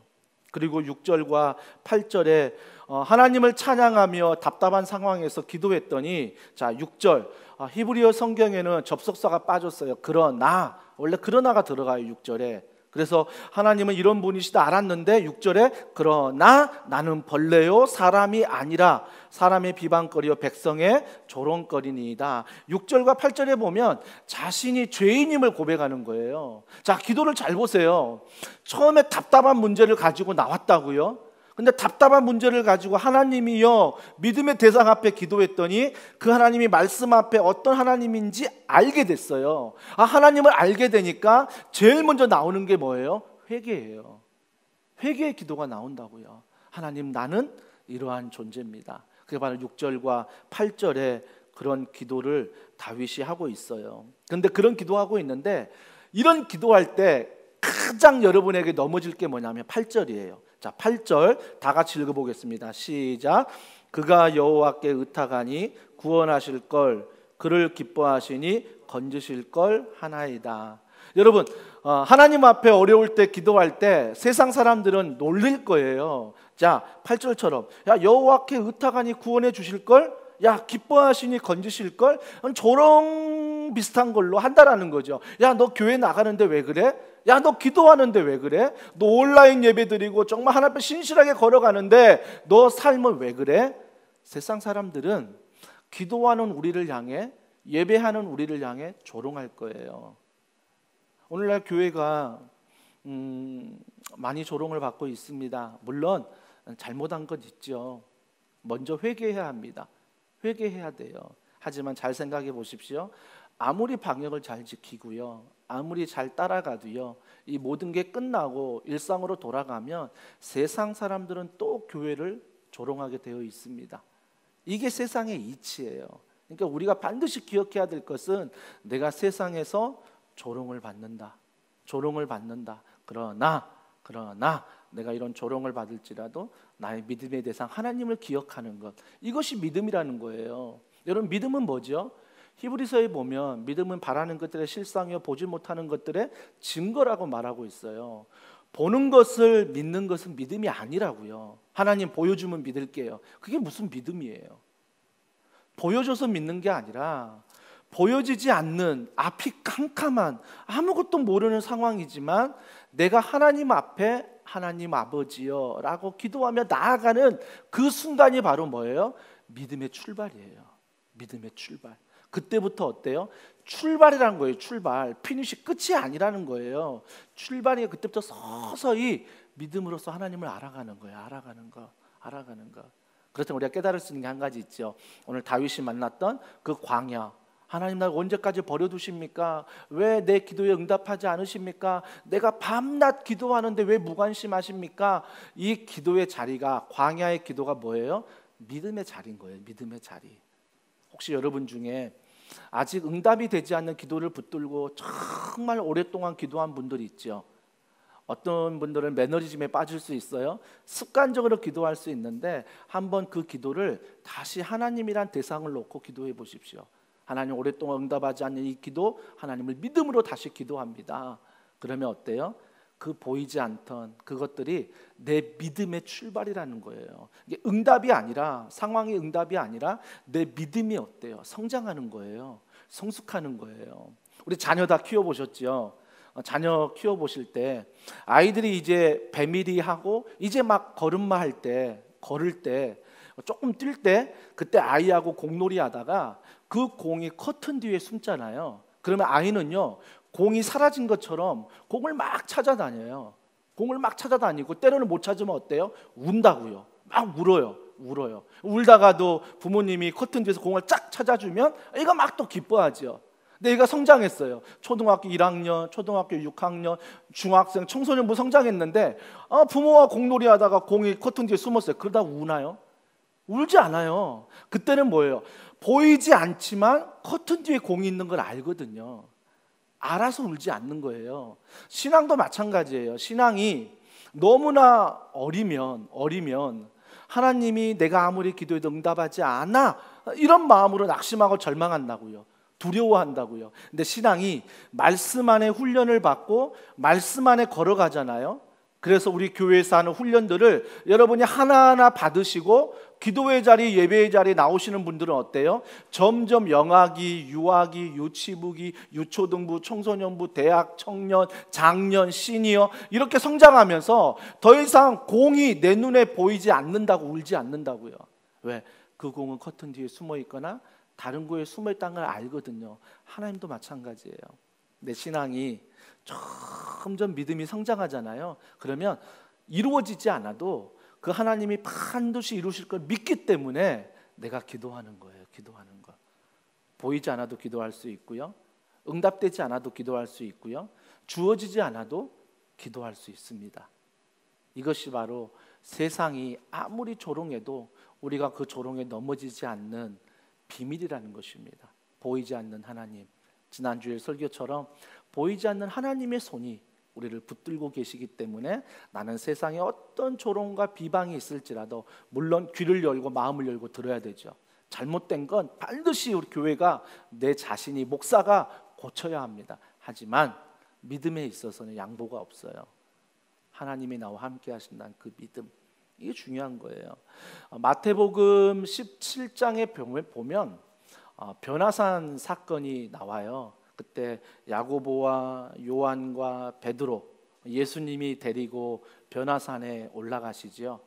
그리고 6절과 8절에 하나님을 찬양하며 답답한 상황에서 기도했더니, 자 6절 히브리어 성경에는 접속사가 빠졌어요. 그러나, 원래 그러나가 들어가요 6절에. 그래서 하나님은 이런 분이시다 알았는데 6절에 그러나 나는 벌레요 사람이 아니라 사람의 비방거리요 백성의 조롱거리니이다. 6절과 8절에 보면 자신이 죄인임을 고백하는 거예요. 자, 기도를 잘 보세요. 처음에 답답한 문제를 가지고 나왔다고요. 근데 답답한 문제를 가지고 하나님이요 믿음의 대상 앞에 기도했더니 그 하나님이 말씀 앞에 어떤 하나님인지 알게 됐어요. 하나님을 알게 되니까 제일 먼저 나오는 게 뭐예요? 회개예요. 회개의 기도가 나온다고요. 하나님, 나는 이러한 존재입니다. 그게 바로 6절과 8절에 그런 기도를 다윗이 하고 있어요. 그런데 그런 기도하고 있는데, 이런 기도할 때 가장 여러분에게 넘어질 게 뭐냐면 8절이에요. 자, 8절 다 같이 읽어보겠습니다. 시작. 그가 여호와께 의탁하니 구원하실 걸, 그를 기뻐하시니 건지실 걸 하나이다. 여러분, 하나님 앞에 어려울 때 기도할 때 세상 사람들은 놀릴 거예요. 자, 8절처럼 야, 여호와께 의탁하니 구원해 주실 걸, 야, 기뻐하시니 건지실 걸, 조롱 비슷한 걸로 한다라는 거죠. 야, 너 교회 나가는데 왜 그래? 야, 너 기도하는데 왜 그래? 너 온라인 예배 드리고 정말 하나님 앞에 신실하게 걸어가는데 너 삶은 왜 그래? 세상 사람들은 기도하는 우리를 향해, 예배하는 우리를 향해 조롱할 거예요. 오늘날 교회가 많이 조롱을 받고 있습니다. 물론 잘못한 것 있죠. 먼저 회개해야 합니다. 회개해야 돼요. 하지만 잘 생각해 보십시오. 아무리 방역을 잘 지키고요, 아무리 잘 따라가도요, 이 모든 게 끝나고 일상으로 돌아가면 세상 사람들은 또 교회를 조롱하게 되어 있습니다. 이게 세상의 이치예요. 그러니까 우리가 반드시 기억해야 될 것은 내가 세상에서 조롱을 받는다. 조롱을 받는다. 그러나 내가 이런 조롱을 받을지라도 나의 믿음의 대상 하나님을 기억하는 것, 이것이 믿음이라는 거예요. 여러분, 믿음은 뭐죠? 히브리서에 보면 믿음은 바라는 것들의 실상이요 보지 못하는 것들의 증거라고 말하고 있어요. 보는 것을 믿는 것은 믿음이 아니라고요. 하나님 보여주면 믿을게요. 그게 무슨 믿음이에요? 보여줘서 믿는 게 아니라 보여지지 않는 앞이 캄캄한 아무것도 모르는 상황이지만 내가 하나님 앞에 하나님 아버지요 라고 기도하며 나아가는 그 순간이 바로 뭐예요? 믿음의 출발이에요. 믿음의 출발. 그때부터 어때요? 출발이라는 거예요. 출발. 피니시 끝이 아니라는 거예요. 출발이 그때부터 서서히 믿음으로써 하나님을 알아가는 거예요. 알아가는 거. 그렇다면 우리가 깨달을 수 있는 게 한 가지 있죠. 오늘 다윗이 만났던 그 광야. 하나님, 날 언제까지 버려두십니까? 왜 내 기도에 응답하지 않으십니까? 내가 밤낮 기도하는데 왜 무관심하십니까? 이 기도의 자리가, 광야의 기도가 뭐예요? 믿음의 자리인 거예요. 믿음의 자리. 혹시 여러분 중에 아직 응답이 되지 않는 기도를 붙들고 정말 오랫동안 기도한 분들이 있죠. 어떤 분들은 매너리즘에 빠질 수 있어요. 습관적으로 기도할 수 있는데 한번 그 기도를 다시 하나님이란 대상을 놓고 기도해 보십시오. 하나님, 오랫동안 응답하지 않는 이 기도, 하나님을 믿음으로 다시 기도합니다. 그러면 어때요? 그 보이지 않던 그것들이 내 믿음의 출발이라는 거예요. 이게 응답이 아니라, 상황이 응답이 아니라 내 믿음이 어때요? 성장하는 거예요. 성숙하는 거예요. 우리 자녀 다 키워보셨죠? 자녀 키워보실 때 아이들이 이제 배밀이하고 이제 막 걸음마 할 때, 걸을 때, 조금 뛸 때 그때 아이하고 공놀이 하다가 그 공이 커튼 뒤에 숨잖아요. 그러면 아이는요, 공이 사라진 것처럼 공을 막 찾아다녀요. 공을 막 찾아다니고 때로는 못 찾으면 어때요? 운다고요. 막 울어요. 울다가도 부모님이 커튼 뒤에서 공을 쫙 찾아주면 애가 막 또 기뻐하죠. 근데 애가 성장했어요. 초등학교 1학년, 초등학교 6학년, 중학생, 청소년부 성장했는데 부모와 공놀이 하다가 공이 커튼 뒤에 숨었어요. 그러다 우나요? 울지 않아요. 그때는 뭐예요? 보이지 않지만 커튼 뒤에 공이 있는 걸 알거든요. 알아서 울지 않는 거예요. 신앙도 마찬가지예요. 신앙이 너무나 어리면 하나님이 내가 아무리 기도해도 응답하지 않아, 이런 마음으로 낙심하고 절망한다고요. 두려워한다고요. 근데 신앙이 말씀 안에 훈련을 받고 말씀 안에 걸어가잖아요. 그래서 우리 교회에서 하는 훈련들을 여러분이 하나하나 받으시고 기도의 자리, 예배의 자리에 나오시는 분들은 어때요? 점점 영아기, 유아기, 유치부기, 유초등부, 청소년부, 대학, 청년, 장년, 시니어 이렇게 성장하면서 더 이상 공이 내 눈에 보이지 않는다고 울지 않는다고요. 왜? 그 공은 커튼 뒤에 숨어 있거나 다른 곳에 숨어 있다는 걸 알거든요. 하나님도 마찬가지예요. 내 신앙이 점점 믿음이 성장하잖아요. 그러면 이루어지지 않아도 그 하나님이 반드시 이루실 걸 믿기 때문에 내가 기도하는 거예요. 기도하는 거. 보이지 않아도 기도할 수 있고요. 응답되지 않아도 기도할 수 있고요. 주어지지 않아도 기도할 수 있습니다. 이것이 바로 세상이 아무리 조롱해도 우리가 그 조롱에 넘어지지 않는 비밀이라는 것입니다. 보이지 않는 하나님. 지난주의 설교처럼 보이지 않는 하나님의 손이 우리를 붙들고 계시기 때문에 나는 세상에 어떤 조롱과 비방이 있을지라도 물론 귀를 열고 마음을 열고 들어야 되죠. 잘못된 건 반드시 우리 교회가 내 자신이 목사가 고쳐야 합니다. 하지만 믿음에 있어서는 양보가 없어요. 하나님이 나와 함께 하신다는 그 믿음, 이게 중요한 거예요. 마태복음 17장에 보면 변화산 사건이 나와요. 그때 야고보와 요한과 베드로, 예수님이 데리고 변화산에 올라가시지요.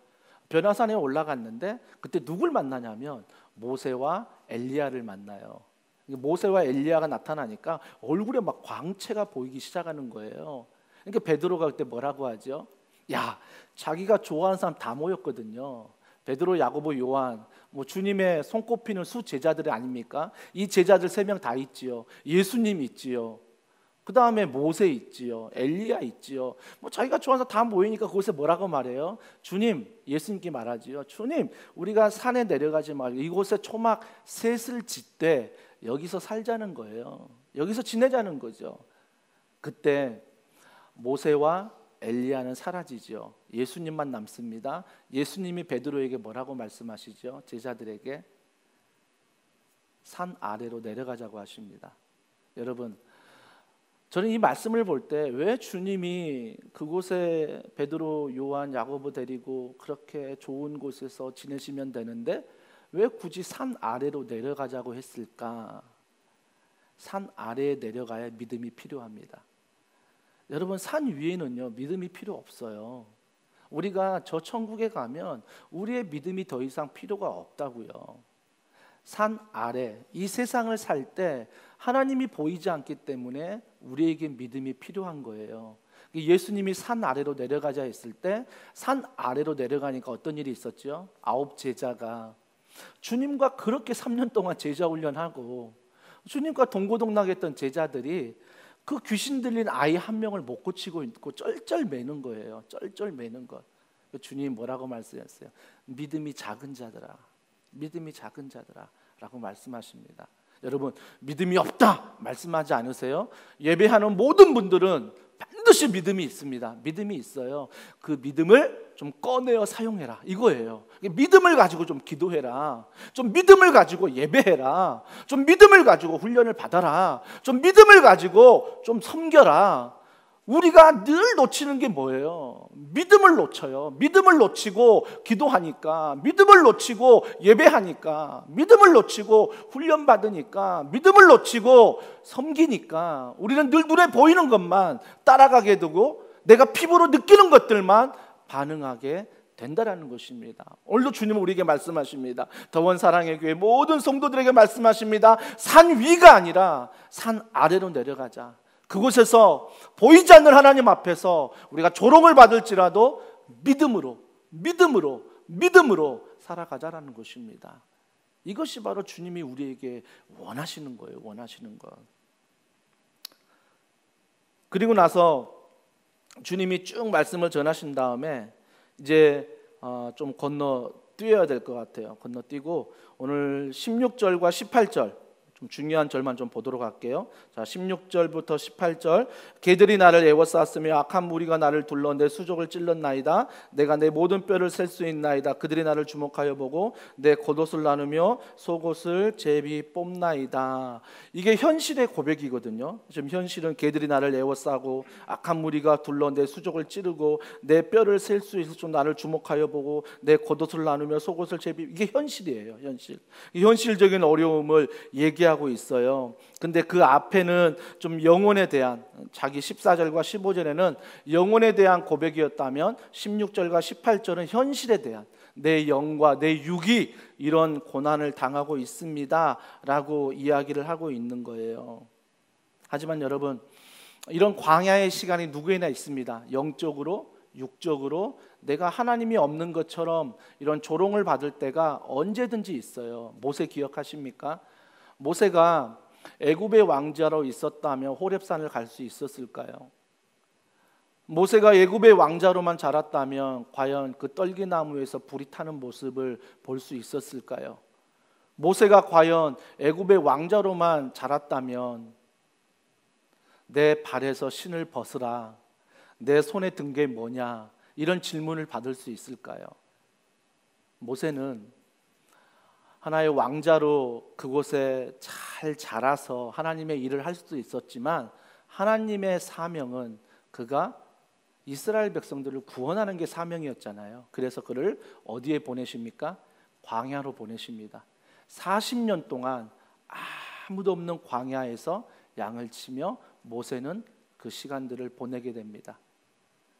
변화산에 올라갔는데 그때 누굴 만나냐면 모세와 엘리야를 만나요. 모세와 엘리야가 나타나니까 얼굴에 막 광채가 보이기 시작하는 거예요. 그러니까 베드로가 그때 뭐라고 하죠? 야, 자기가 좋아하는 사람 다 모였거든요. 베드로, 야고보, 요한, 주님의 손꼽히는 수 제자들 아닙니까? 이 제자들 3명 다 있지요. 예수님 있지요. 그 다음에 모세 있지요. 엘리야 있지요. 자기가 좋아하는 사람 다 모이니까 그곳에 뭐라고 말해요? 주님, 예수님께 말하지요. 주님, 우리가 산에 내려가지 말고 이곳에 초막 셋을 짓되 여기서 살자는 거예요. 여기서 지내자는 거죠. 그때 모세와 엘리야는 사라지죠. 예수님만 남습니다. 예수님이 베드로에게 뭐라고 말씀하시죠? 제자들에게 산 아래로 내려가자고 하십니다. 여러분, 저는 이 말씀을 볼 때 왜 주님이 그곳에 베드로, 요한, 야고보 데리고 그렇게 좋은 곳에서 지내시면 되는데 왜 굳이 산 아래로 내려가자고 했을까? 산 아래에 내려가야 믿음이 필요합니다. 여러분, 산 위에는요 믿음이 필요 없어요. 우리가 저 천국에 가면 우리의 믿음이 더 이상 필요가 없다고요. 산 아래, 이 세상을 살 때 하나님이 보이지 않기 때문에 우리에게 믿음이 필요한 거예요. 예수님이 산 아래로 내려가자 했을 때 산 아래로 내려가니까 어떤 일이 있었죠? 9 제자가 주님과 그렇게 3년 동안 제자 훈련하고 주님과 동고동락했던 제자들이 그 귀신 들린 아이 한 명을 못 고치고 있고 쩔쩔 매는 거예요. 쩔쩔 매는 것. 주님이 뭐라고 말씀하셨어요? 믿음이 작은 자들아, 믿음이 작은 자들아 라고 말씀하십니다. 여러분, 믿음이 없다 말씀하지 않으세요? 예배하는 모든 분들은 반드시 믿음이 있습니다. 믿음이 있어요. 그 믿음을 좀 꺼내어 사용해라 이거예요. 믿음을 가지고 좀 기도해라. 좀 믿음을 가지고 예배해라. 좀 믿음을 가지고 훈련을 받아라. 좀 믿음을 가지고 좀 섬겨라. 우리가 늘 놓치는 게 뭐예요? 믿음을 놓쳐요. 믿음을 놓치고 기도하니까, 믿음을 놓치고 예배하니까, 믿음을 놓치고 훈련 받으니까, 믿음을 놓치고 섬기니까 우리는 늘 눈에 보이는 것만 따라가게 되고 내가 피부로 느끼는 것들만 반응하게 된다라는 것입니다. 오늘도 주님은 우리에게 말씀하십니다. 더원 사랑의 교회 모든 성도들에게 말씀하십니다. 산 위가 아니라 산 아래로 내려가자. 그곳에서 보이지 않는 하나님 앞에서 우리가 조롱을 받을지라도 믿음으로 살아가자라는 것입니다. 이것이 바로 주님이 우리에게 원하시는 거예요. 원하시는 것. 그리고 나서 주님이 쭉 말씀을 전하신 다음에 이제 좀 건너뛰어야 될 것 같아요. 건너뛰고 오늘 16절과 18절 좀 중요한 절만 좀 보도록 할게요. 자, 16절부터 18절. 개들이 나를 에워쌌으며 악한 무리가 나를 둘러 내 수족을 찔렀나이다. 내가 내 모든 뼈를 셀 수 있나이다. 그들이 나를 주목하여 보고 내 겉옷을 나누며 속옷을 제비 뽑나이다. 이게 현실의 고백이거든요. 지금 현실은 개들이 나를 에워싸고 악한 무리가 둘러 내 수족을 찌르고 내 뼈를 셀 수 있을 줄 나를 주목하여 보고 내 겉옷을 나누며 속옷을 제비, 이게 현실이에요. 현실. 이 현실적인 어려움을 얘기하고 있어요. 근데 그 앞에는 좀 영혼에 대한, 자기 14절과 15절에는 영혼에 대한 고백이었다면 16절과 18절은 현실에 대한, 내 영과 내 육이 이런 고난을 당하고 있습니다 라고 이야기를 하고 있는 거예요. 하지만 여러분, 이런 광야의 시간이 누구에나 있습니다. 영적으로, 육적으로 내가 하나님이 없는 것처럼 이런 조롱을 받을 때가 언제든지 있어요. 모세 기억하십니까? 모세가 애굽의 왕자로 있었다면 호렙산을 갈 수 있었을까요? 모세가 애굽의 왕자로만 자랐다면 과연 그 떨기나무에서 불이 타는 모습을 볼 수 있었을까요? 모세가 과연 애굽의 왕자로만 자랐다면 내 발에서 신을 벗으라, 내 손에 든 게 뭐냐, 이런 질문을 받을 수 있을까요? 모세는 하나의 왕자로 그곳에 잘 자라서 하나님의 일을 할 수도 있었지만 하나님의 사명은 그가 이스라엘 백성들을 구원하는 게 사명이었잖아요. 그래서 그를 어디에 보내십니까? 광야로 보내십니다. 40년 동안 아무도 없는 광야에서 양을 치며 모세는 그 시간들을 보내게 됩니다.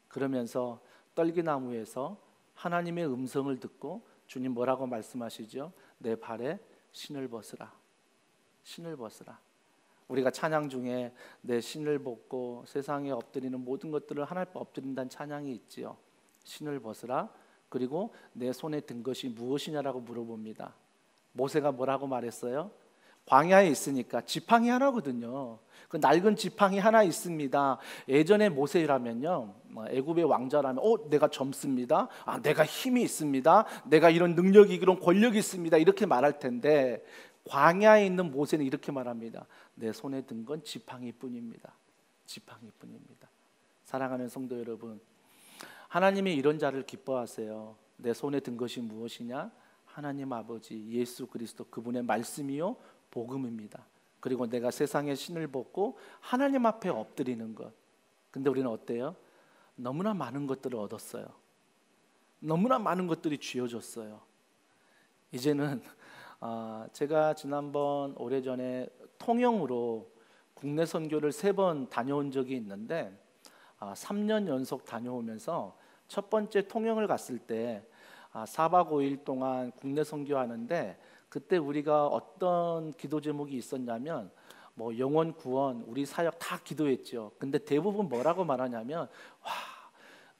그러면서 떨기나무에서 하나님의 음성을 듣고 주님 뭐라고 말씀하시죠? 내 발에 신을 벗으라. 신을 벗으라. 우리가 찬양 중에 내 신을 벗고 세상에 엎드리는 모든 것들을 하나님 앞에 엎드린다는 찬양이 있지요. 신을 벗으라. 그리고 내 손에 든 것이 무엇이냐라고 물어봅니다. 모세가 뭐라고 말했어요? 광야에 있으니까 지팡이 하나거든요. 그 낡은 지팡이 하나 있습니다. 예전에 모세라면요, 애굽의 왕자라면 내가 젊습니다. 내가 힘이 있습니다. 내가 이런 능력이, 이런 권력이 있습니다. 이렇게 말할 텐데 광야에 있는 모세는 이렇게 말합니다. 내 손에 든 건 지팡이뿐입니다. 지팡이뿐입니다. 사랑하는 성도 여러분, 하나님이 이런 자를 기뻐하세요. 내 손에 든 것이 무엇이냐? 하나님 아버지 예수 그리스도, 그분의 말씀이요 복음입니다. 그리고 내가 세상의 신을 벗고 하나님 앞에 엎드리는 것. 근데 우리는 어때요? 너무나 많은 것들을 얻었어요. 너무나 많은 것들이 쥐어졌어요. 이제는 제가 지난번 오래전에 통영으로 국내 선교를 3번 다녀온 적이 있는데 3년 연속 다녀오면서 첫 번째 통영을 갔을 때 4박 5일 동안 국내 선교하는데, 그때 우리가 어떤 기도 제목이 있었냐면 영혼 구원, 우리 사역 다 기도했죠. 근데 대부분 뭐라고 말하냐면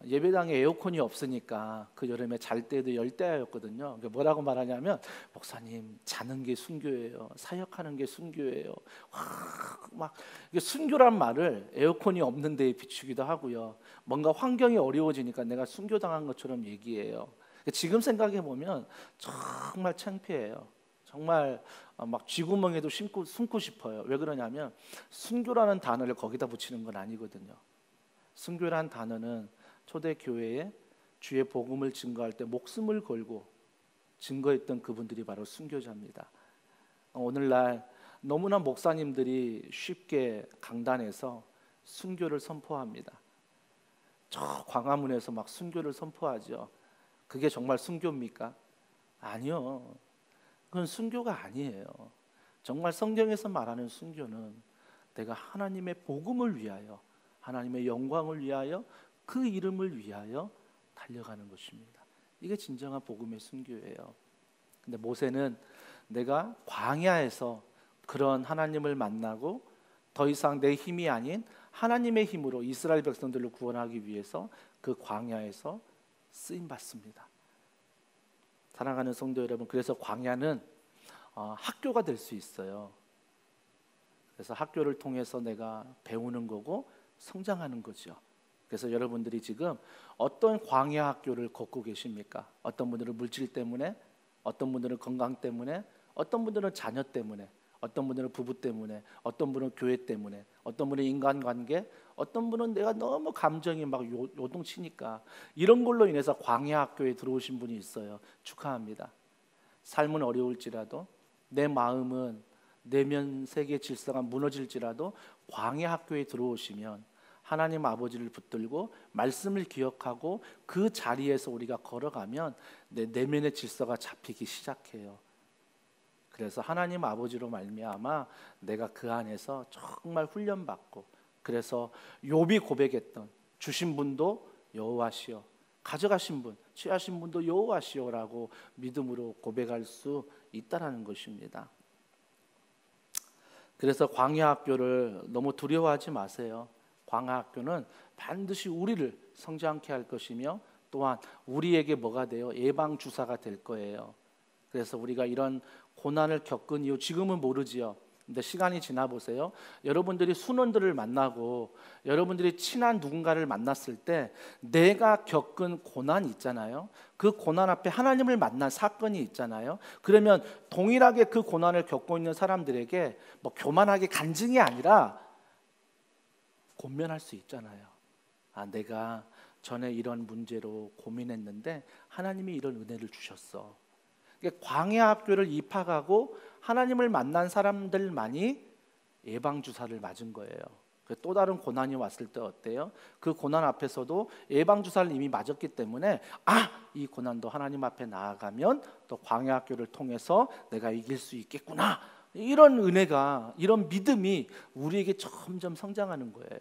예배당에 에어컨이 없으니까 그 여름에 잘 때도 열대야였거든요. 뭐라고 말하냐면 목사님 자는 게 순교예요. 사역하는 게 순교예요. 막 순교란 말을 에어컨이 없는 데에 비추기도 하고요. 뭔가 환경이 어려워지니까 내가 순교당한 것처럼 얘기해요. 지금 생각해 보면 정말 창피해요. 정말 막 쥐구멍에도 숨고 싶어요. 왜 그러냐면 순교라는 단어를 거기다 붙이는 건 아니거든요. 순교라는 단어는 초대교회에 주의 복음을 증거할 때 목숨을 걸고 증거했던 그분들이 바로 순교자입니다. 오늘날 너무나 목사님들이 쉽게 강단에서 순교를 선포합니다. 저 광화문에서 막 순교를 선포하죠. 그게 정말 순교입니까? 아니요. 그건 순교가 아니에요. 정말 성경에서 말하는 순교는 내가 하나님의 복음을 위하여, 하나님의 영광을 위하여, 그 이름을 위하여 달려가는 것입니다. 이게 진정한 복음의 순교예요. 근데 모세는 내가 광야에서 그런 하나님을 만나고 더 이상 내 힘이 아닌 하나님의 힘으로 이스라엘 백성들을 구원하기 위해서 그 광야에서 쓰임 받습니다. 사랑하는 성도 여러분, 그래서 광야는 학교가 될 수 있어요. 그래서 학교를 통해서 내가 배우는 거고 성장하는 거죠. 그래서 여러분들이 지금 어떤 광야 학교를 걷고 계십니까? 어떤 분들은 물질 때문에, 어떤 분들은 건강 때문에, 어떤 분들은 자녀 때문에, 어떤 분들은 부부 때문에, 어떤 분은 교회 때문에, 어떤 분은 인간관계, 어떤 분은 내가 너무 감정이 막 요동치니까 이런 걸로 인해서 광야 학교에 들어오신 분이 있어요. 축하합니다. 삶은 어려울지라도 내 마음은 내면 세계 질서가 무너질지라도 광야 학교에 들어오시면 하나님 아버지를 붙들고 말씀을 기억하고 그 자리에서 우리가 걸어가면 내 내면의 질서가 잡히기 시작해요. 그래서 하나님 아버지로 말미암아 내가 그 안에서 정말 훈련받고, 그래서 욥이 고백했던 주신 분도 여호와시요 가져가신 분, 취하신 분도 여호와시요라고 믿음으로 고백할 수 있다라는 것입니다. 그래서 광야 학교를 너무 두려워하지 마세요. 광야 학교는 반드시 우리를 성장케 할 것이며 또한 우리에게 뭐가 돼요? 예방 주사가 될 거예요. 그래서 우리가 이런 고난을 겪은 이후, 지금은 모르지요. 근데 시간이 지나 보세요. 여러분들이 순원들을 만나고 여러분들이 친한 누군가를 만났을 때 내가 겪은 고난이 있잖아요. 그 고난 앞에 하나님을 만난 사건이 있잖아요. 그러면 동일하게 그 고난을 겪고 있는 사람들에게 뭐 교만하게 간증이 아니라 권면할 수 있잖아요. 아, 내가 전에 이런 문제로 고민했는데 하나님이 이런 은혜를 주셨어. 광야 학교를 입학하고 하나님을 만난 사람들만이 예방주사를 맞은 거예요. 또 다른 고난이 왔을 때 어때요? 그 고난 앞에서도 예방주사를 이미 맞았기 때문에 이 고난도 하나님 앞에 나아가면 또 광야 학교를 통해서 내가 이길 수 있겠구나, 이런 은혜가, 이런 믿음이 우리에게 점점 성장하는 거예요.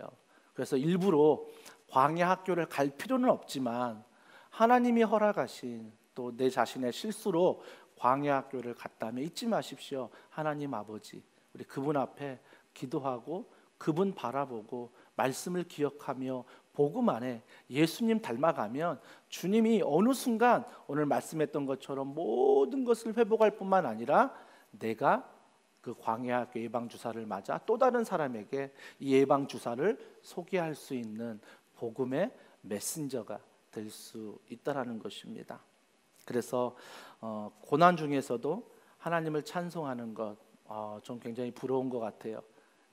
그래서 일부러 광야 학교를 갈 필요는 없지만 하나님이 허락하신 또 내 자신의 실수로 광야 학교를 갔다면 잊지 마십시오. 하나님 아버지, 우리 그분 앞에 기도하고 그분 바라보고 말씀을 기억하며 복음 안에 예수님 닮아가면 주님이 어느 순간 오늘 말씀했던 것처럼 모든 것을 회복할 뿐만 아니라 내가 그 광야 학교 예방주사를 맞아 또 다른 사람에게 이 예방주사를 소개할 수 있는 복음의 메신저가 될 수 있다라는 것입니다. 그래서 고난 중에서도 하나님을 찬송하는 것, 좀 굉장히 부러운 것 같아요.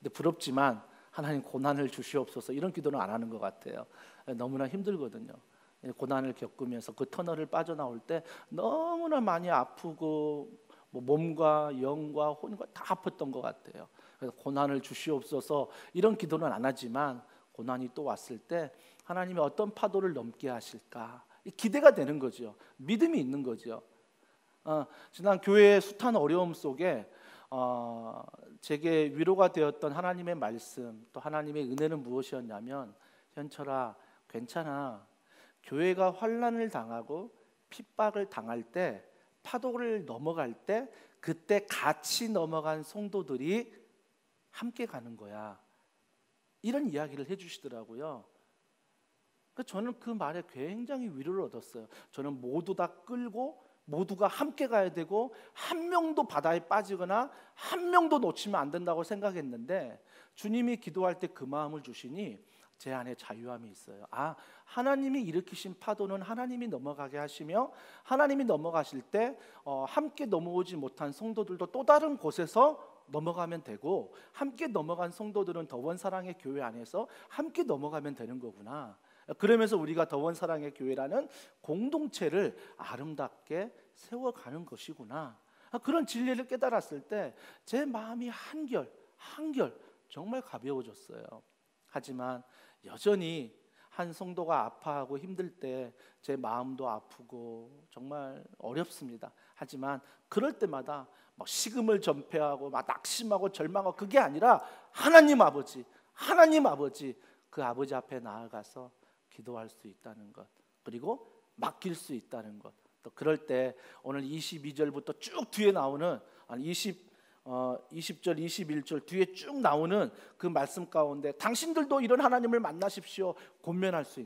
근데 부럽지만 하나님 고난을 주시옵소서 이런 기도는 안 하는 것 같아요. 너무나 힘들거든요. 고난을 겪으면서 그 터널을 빠져나올 때 너무나 많이 아프고 뭐 몸과 영과 혼과 다 아팠던 것 같아요. 그래서 고난을 주시옵소서 이런 기도는 안 하지만 고난이 또 왔을 때 하나님이 어떤 파도를 넘게 하실까 기대가 되는 거죠. 믿음이 있는 거죠. 지난 교회의 숱한 어려움 속에 제게 위로가 되었던 하나님의 말씀, 또 하나님의 은혜는 무엇이었냐면, 현철아 괜찮아. 교회가 환난을 당하고 핍박을 당할 때, 파도를 넘어갈 때 그때 같이 넘어간 성도들이 함께 가는 거야. 이런 이야기를 해주시더라고요. 저는 그 말에 굉장히 위로를 얻었어요. 저는 모두 다 끌고 모두가 함께 가야 되고 한 명도 바다에 빠지거나 한 명도 놓치면 안 된다고 생각했는데 주님이 기도할 때 그 마음을 주시니 제 안에 자유함이 있어요. 하나님이 일으키신 파도는 하나님이 넘어가게 하시며 하나님이 넘어가실 때 함께 넘어오지 못한 성도들도 또 다른 곳에서 넘어가면 되고, 함께 넘어간 성도들은 더원사랑의 교회 안에서 함께 넘어가면 되는 거구나. 그러면서 우리가 더원사랑의 교회라는 공동체를 아름답게 세워가는 것이구나. 그런 진리를 깨달았을 때 제 마음이 한결 정말 가벼워졌어요. 하지만 여전히 한 성도가 아파하고 힘들 때 제 마음도 아프고 정말 어렵습니다. 하지만 그럴 때마다 막 식음을 전폐하고 막 낙심하고 절망하고 그게 아니라 하나님 아버지 그 아버지 앞에 나아가서 기도할 수 있다는 것, 그리고 맡길 수 있다는 것. 또 그럴 때 오늘 22절부터 쭉 뒤에 나오는 20절 21절 뒤에 쭉 나오는 그 말씀 가운데 당신들도 이런 하나님을 만나십시오 권면할 수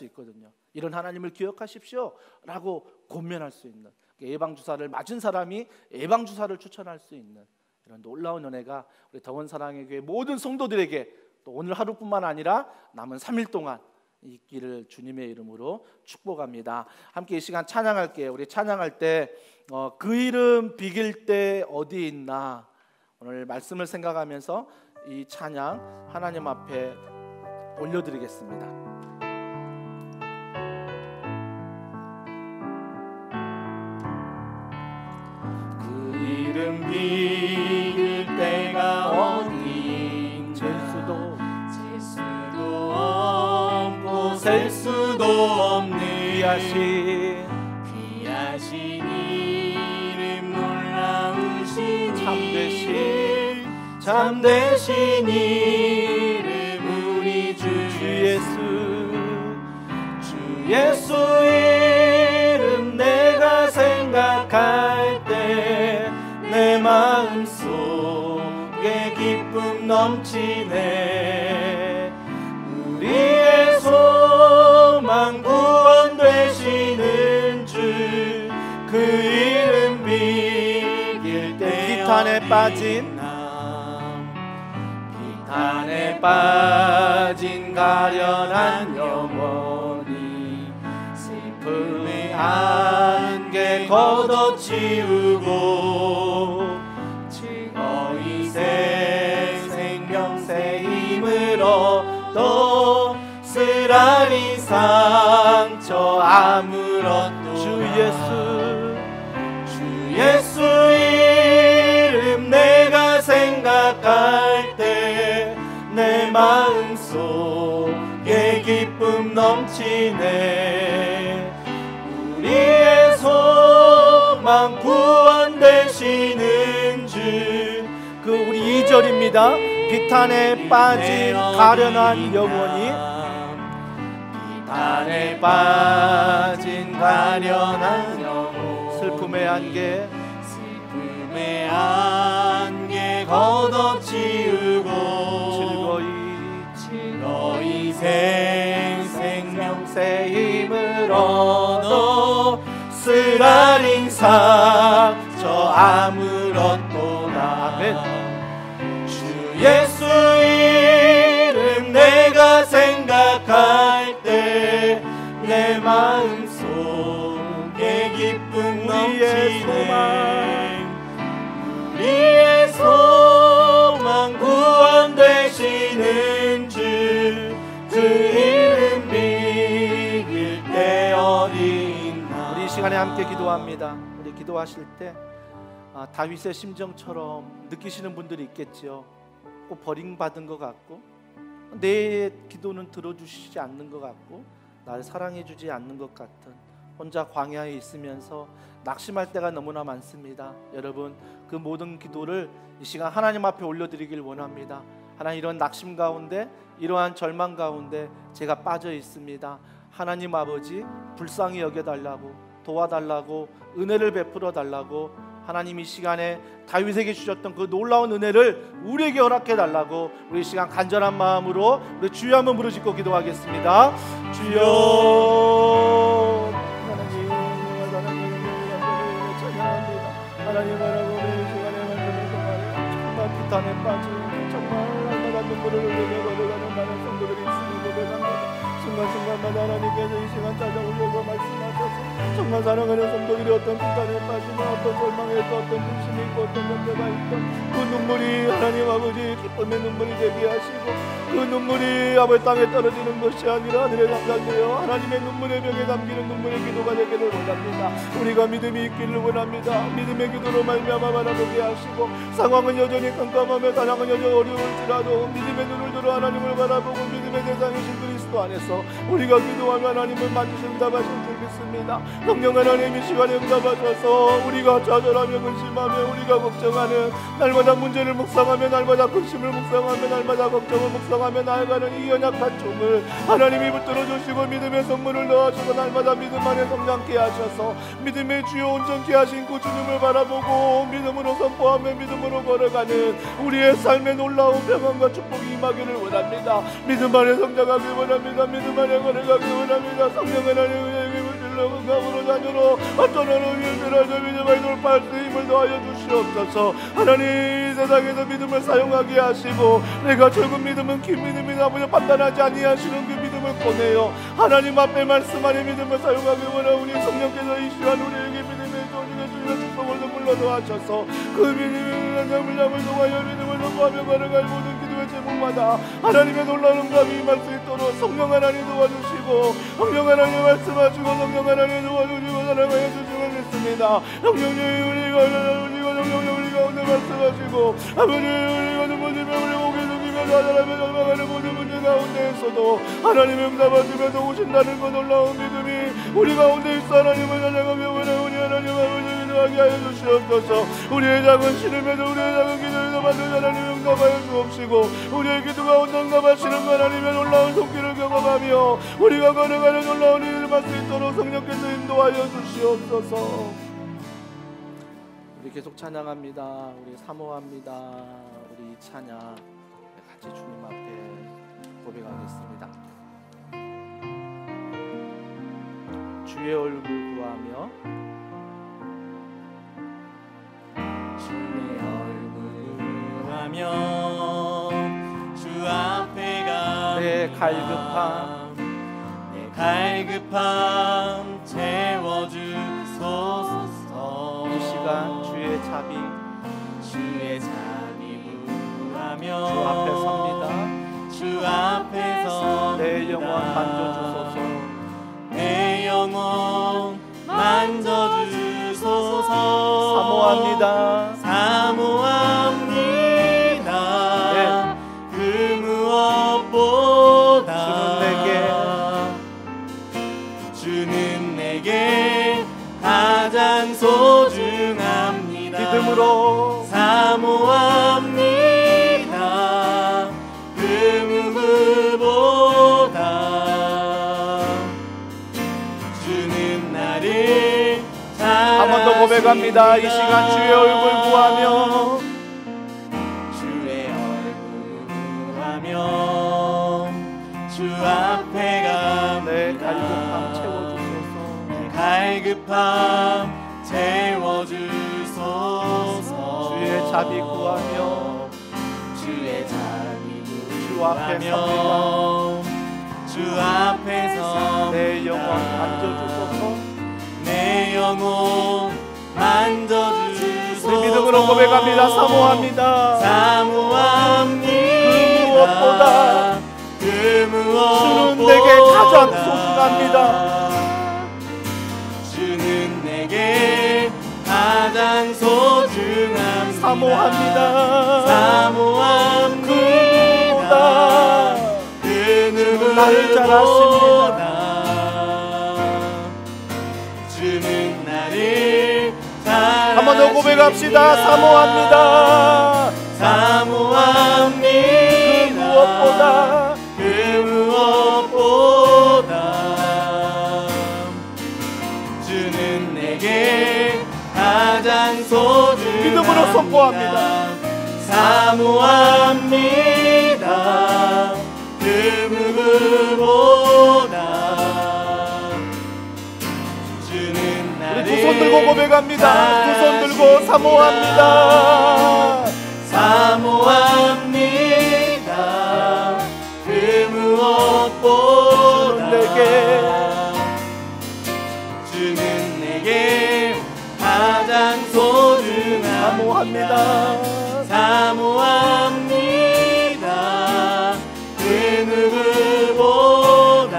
있거든요. 이런 하나님을 기억하십시오 라고 권면할 수 있는, 예방주사를 맞은 사람이 예방주사를 추천할 수 있는 이런 놀라운 은혜가 우리 더원사랑의 교회 모든 성도들에게 또 오늘 하루뿐만 아니라 남은 3일 동안 있기를 주님의 이름으로 축복합니다. 함께 이 시간 찬양할게요. 우리 찬양할 때 그 이름 비길 때 어디 있나, 오늘 말씀을 생각하면서 이 찬양 하나님 앞에 올려드리겠습니다. 그 이름 비길 때가 어디 잴 수도 없고 셀 수도 없는 귀하신 이름 놀라우신 참되신 이름 우리 주 예수 이름 내가 생각할 때 내 마음속에 기쁨 넘치네. 우리의 소망 구원 되시는 주 그 이름 비길 때 비탄에 빠진 가련한 영혼이 슬픔의 안개 걷어치우고 너희 새 생명 새 힘을 얻어 쓰라린 상처 아무것도 주 예수 이름 내가 생각할 때 내 마음속에 기쁨 넘치네. 우리의 소망 구원 되시는 주 그 우리 2절입니다. 비탄에 빠진 가련한 영혼이 비탄에 빠진 가련한 영혼 슬픔의 안개 걷어치우고 즐거이 생명 새 힘을 얻어 쓰라린 상처 아무렇도다. 아멘. 주 예수 이름 내가 생각할 때 내 마음속에 기쁨 넘치네. 우리의 소망 구원 되시는 주 그 이름 비길 때 어디 있나. 우리 이 시간에 함께 기도합니다. 우리 기도하실 때 다윗의 심정처럼 느끼시는 분들이 있겠지요. 꼭 버림받은 것 같고 내 기도는 들어주시지 않는 것 같고 나를 사랑해주지 않는 것 같은 혼자 광야에 있으면서 낙심할 때가 너무나 많습니다. 여러분 그 모든 기도를 이 시간 하나님 앞에 올려드리길 원합니다. 하나님 이런 낙심 가운데 이러한 절망 가운데 제가 빠져 있습니다. 하나님 아버지 불쌍히 여겨달라고 도와달라고 은혜를 베풀어 달라고 하나님 이 시간에 다윗에게 주셨던 그 놀라운 은혜를 우리에게 허락해 달라고 우리 이 시간 간절한 마음으로 우리 주여 한번 부르짖고 기도하겠습니다. 주여 하나님 찬양합니다. 하나님 바라보며 이 시간에 만드는 동안에 정말 비탄에 빠진 정말 날마다 눈물을 흘리며 걸어가는 많은 성도들이 있음을 고백합니다. 순간순간마다 하나님께서 이 시간 찾아오려고 말씀하셔서 정말 사랑하는 성도들이 어떤 비탄에 빠지며 어떤 절망에 있고 어떤 근심이 있고 어떤 문제가 있던 그 눈물이 하나님 아버지 기쁨의 눈물이 되게 하시고 그 눈물이 아버지 땅에 떨어지는 것이 아니라 하늘에 담당되어 하나님의 눈물의 병에 담기는 눈물의 기도가 되기를 원합니다. 우리가 믿음이 있기를 원합니다. 믿음의 기도로 말미암아 바라보게 하시고 상황은 여전히 깜깜하며 사랑은 여전히 어려울지라도 믿음의 눈을 들어 하나님을 바라보고 믿음의 대상이신 그리스도 안에서 우리가 기도하며 하나님을 만지신 응답하신 줄 믿습니다. 성령 하나님 이 시간에 응답하셔서 우리가 좌절하며 근심하며 우리가 걱정하는 날마다 문제를 묵상하며 날마다 근심을 묵상하며 날마다 걱정을 묵상하며 나아가는 이 연약한 종을 하나님이 붙들어 주시고 믿음의 선물을 넣어주고 날마다 믿음 안에 성장케 하셔서 믿음의 주요 온전케 하신 그 주님을 바라보고 믿음으로 선포하며 믿음으로 걸어가는 우리의 삶의 놀라운 평안과 축복이 임하기를 원합니다. 믿음 안에 성장하기 원합니다. 믿음 안에 걸어가기 원합니다. 성령 하나님의 감으로 자녀로 어떤 어느 일들하여 믿음을 돌파할 수 힘을 더하여 주시옵소서. 하나님 이 세상에서 믿음을 사용하게 하시고 내가 적은 믿음은 긴 믿음이나 보여 판단하지 아니하시는 그 믿음을 꺼내요 하나님 앞에 말씀 안에 믿음을 사용하기 원하오니 성령께서 이 시간 우리에게 믿음의 도움을 주시며 축복을 불러도 하셔서 그 믿음의 물량을 통하여 믿음을 선포하며 걸어갈 모든 기도의 제목마다 하나님의 놀라운 응답이 임할 수 있도록 성령 하나님 도와주시고 성령 하나님 말씀하시고 성령 하나님 도와주시고 사랑하여 주시고 믿습니다. 성령님 우리 가운데 말씀하시고 아버지 우리가 눈물지며 우리 고개 숙이며 좌절하며 절망하는 모든 문제 가운데에서도 하나님의 응답하시며 도우신다는 그 놀라운 믿음이 우리 가운데 있어 하나님을 찬양하며 우리 하나님 아버지 기도하게 하여 주시옵소서. 우리의 작은 신음에도 우리의 작은 기도에도 받는 하나님 응답하여 주옵시고 우리의 기도 가운데 응답하시는 하나님의 놀라운 손길을 경험하며 우리가 걸어가는 놀라운 일을 받을 수 있도록 성령께서 인도하여 주시옵소서. 우리 계속 찬양합니다. 우리 사모합니다. 우리 찬양 같이 주님 앞에 고백하겠습니다. 주의 얼굴 구하며 주의 얼굴 구하며 주 앞에 가 내 갈급함 채워주소서. 이 시간 주의 자비 구하며 주 앞에 섭니다. 주 앞에 섭니다. 내 영혼 만져주소서. 내 영혼 만져주소서. 사모합니다. 사모합니다. 그 무엇보다 주는 내게 가장 소중합니다. 믿음으로 사모합니다. 그 누구보다 주는 나를 한 번 더 고백합니다. 이 시간 주의 얼굴 구하며 주의 얼굴 구하며 주 앞에 갑니다. 내 갈급함 채워주소서. 내 갈급함 채워주소서. 주의 자비 구하며 주의 자비 주 앞에 구하며 주 앞에서 내 영혼 만져주소서. 내 영혼 만져주소서. 우리 믿음으로 고백합니다. 사모합니다. 사모합니다. 그 무엇보다 주는 주는 내게 가장 소중합니다. 주는 내게 가장 소중합니다. 사모합니다. 사모합니다. 그 누구보다 나를 잘 아십니다. 주는 나를 잘 한 번 더 고백합시다. 사모합니다. 사모합니다. 그 무엇보다 주는 내게 가장 소중합니다. 믿음으로 선포합니다. 사모합니다. 그 누구보다 주는 나를 두 손 들고 고백합니다. 두 손 들고 사모합니다. 사모합니다. 그 무엇보다 주는 내게 가장 소중합니다. 사모합니다. 사모합니다. 그 누구보다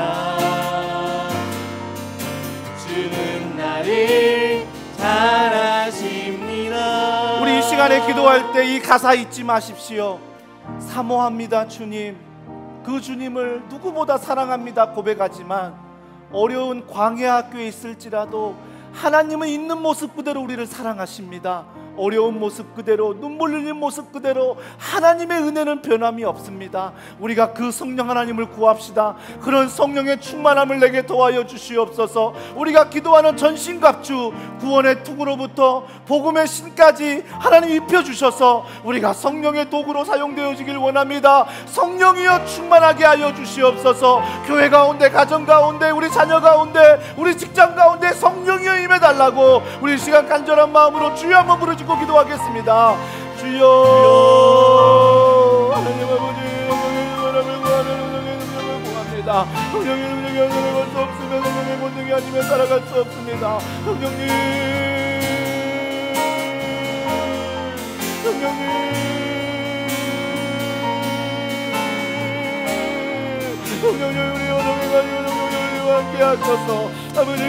주는 나를 잘 아십니다. 우리 이 시간에 기도할 때 이 가사 잊지 마십시오. 사모합니다. 주님, 그 주님을 누구보다 사랑합니다 고백하지만 어려운 광야 학교에 있을지라도 하나님은 있는 모습 그대로 우리를 사랑하십니다. 어려운 모습 그대로, 눈물 흘리는 모습 그대로 하나님의 은혜는 변함이 없습니다. 우리가 그 성령 하나님을 구합시다. 그런 성령의 충만함을 내게 도와여 주시옵소서. 우리가 기도하는 전신갑주, 구원의 투구로부터 복음의 신까지 하나님 입혀주셔서 우리가 성령의 도구로 사용되어지길 원합니다. 성령이여 충만하게 하여 주시옵소서. 교회 가운데, 가정 가운데, 우리 자녀 가운데, 우리 직장 가운데 성령이여 임해달라고 우리 시간 간절한 마음으로 주여 한번 부르짖고 기도하겠습니다. 주여, 하나님 아버지, 성령의 바람을 구하며 성령의 능력을 구합니다. 성령의 능력이 아니면 할 수 없으며 성령의 본능이 아니면 살아갈 수 없습니다. 성령님, 성령님 우리 여동해가지고 성령님과 함께 하셔서 아버지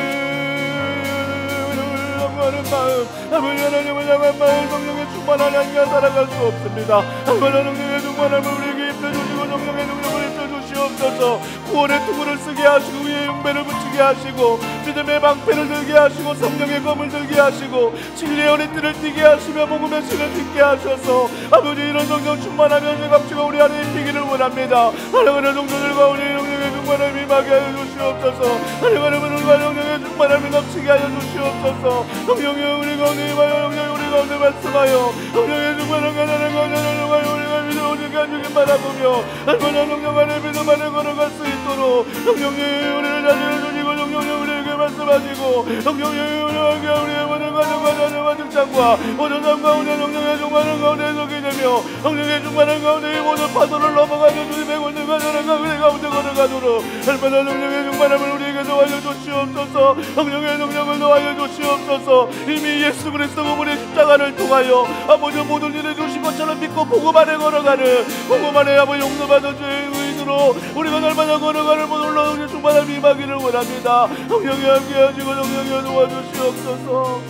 하는 마음 아버지 하나님을 향한 마음 성령의 충만한 향기가 살아갈 수 없습니다. 아버지 성령의 충만함을 우리에게 입혀주시고 성령의 능력을 입혀주시옵소서. 구원의 투구를 쓰게 하시고 위에 용배를 붙이게 하시고 믿음의 방패를 들게 하시고 성령의 검을 들게 하시고 진리의 허리띠를 띠게 하시며 복음의 신을 띠게 하셔서 아버지 이런 성령 충만하며 생각치가 우리 안에 입히기를 원합니다. 하나님의 성도들과 우리 영령의 충만함이 임하게 하여 주시옵소서. 하나님의 우리가 영령의 충만함이 넘치게 하여 주시옵소서. 성령이 우리 가운데 임하여 영령이 우리 가운데 말씀하여 성령의 충만한 가난한 가난한 우리가 믿어 오직 한주님 바라보며 얼마나 성령 안에 믿음 안에 걸어갈 수 있도록 성령이 우리를 자신을 주시고 성령이 우리에게 말씀하시고 성령이 우리의 모든 가정과 자녀와 직장과 모든 삶 가운데 성령의 충만한 가운데 서게 되며 성령의 충만한 가운데 이 모든 파도를 넘어가는 주님의 권능과 자랑과 은혜 가운데 걸어가도록 얼마나 성령의 충만함을 우리에게 더하여 주시옵소서. 성령의 능력을 더하여 주시옵소서. 이미 예수 그리스도 그분의 십자가를 통하여 아버지 모든 일을 주신 것처럼 믿고 복음 안에 걸어가는 복음 안에 아버지 용서받은 죄의 의인으로 우리가 날마다 걸어가는 모든 놀라운 충만함이 임하기를 원합니다. 성령이 함께하시고 성령이 도와주시옵소서.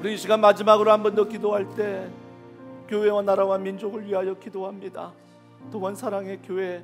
우리 이 시간 마지막으로 한 번 더 기도할 때 교회와 나라와 민족을 위하여 기도합니다. 또한 사랑의 교회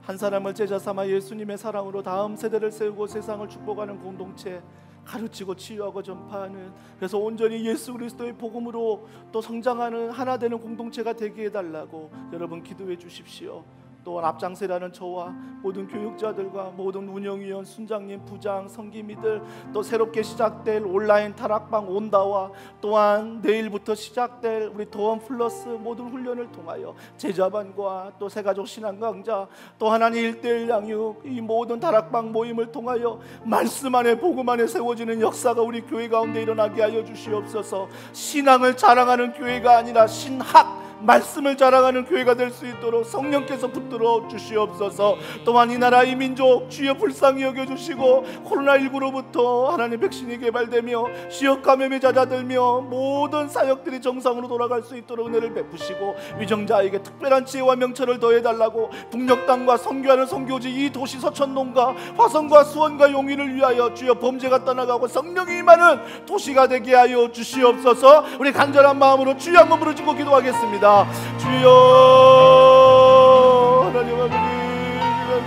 한 사람을 제자 삼아 예수님의 사랑으로 다음 세대를 세우고 세상을 축복하는 공동체 가르치고 치유하고 전파하는 그래서 온전히 예수 그리스도의 복음으로 또 성장하는 하나 되는 공동체가 되게 해달라고 여러분 기도해 주십시오. 또한 앞장서라는 저와 모든 교육자들과 모든 운영위원, 순장님, 부장, 성기미들 또 새롭게 시작될 온라인 타락방 온다와 또한 내일부터 시작될 우리 도원 플러스 모든 훈련을 통하여 제자반과 또 새가족 신앙 강좌 또 하나님 1:1 양육 이 모든 타락방 모임을 통하여 말씀 안에 복음 안에 세워지는 역사가 우리 교회 가운데 일어나게 하여 주시옵소서. 신앙을 자랑하는 교회가 아니라 신학 말씀을 자랑하는 교회가 될 수 있도록 성령께서 붙들어 주시옵소서. 또한 이 나라 이 민족 주여 불쌍히 여겨주시고 코로나19로부터 하나님 백신이 개발되며 지역 감염이 잦아들며 모든 사역들이 정상으로 돌아갈 수 있도록 은혜를 베푸시고 위정자에게 특별한 지혜와 명철을 더해달라고 북녘 땅과 선교하는 선교지 이 도시 서천동과 화성과 수원과 용인을 위하여 주여 범죄가 떠나가고 성령이 임하는 도시가 되게 하여 주시옵소서. 우리 간절한 마음으로 주여 한번 부르짖고 기도하겠습니다. 주여 하나님 아버지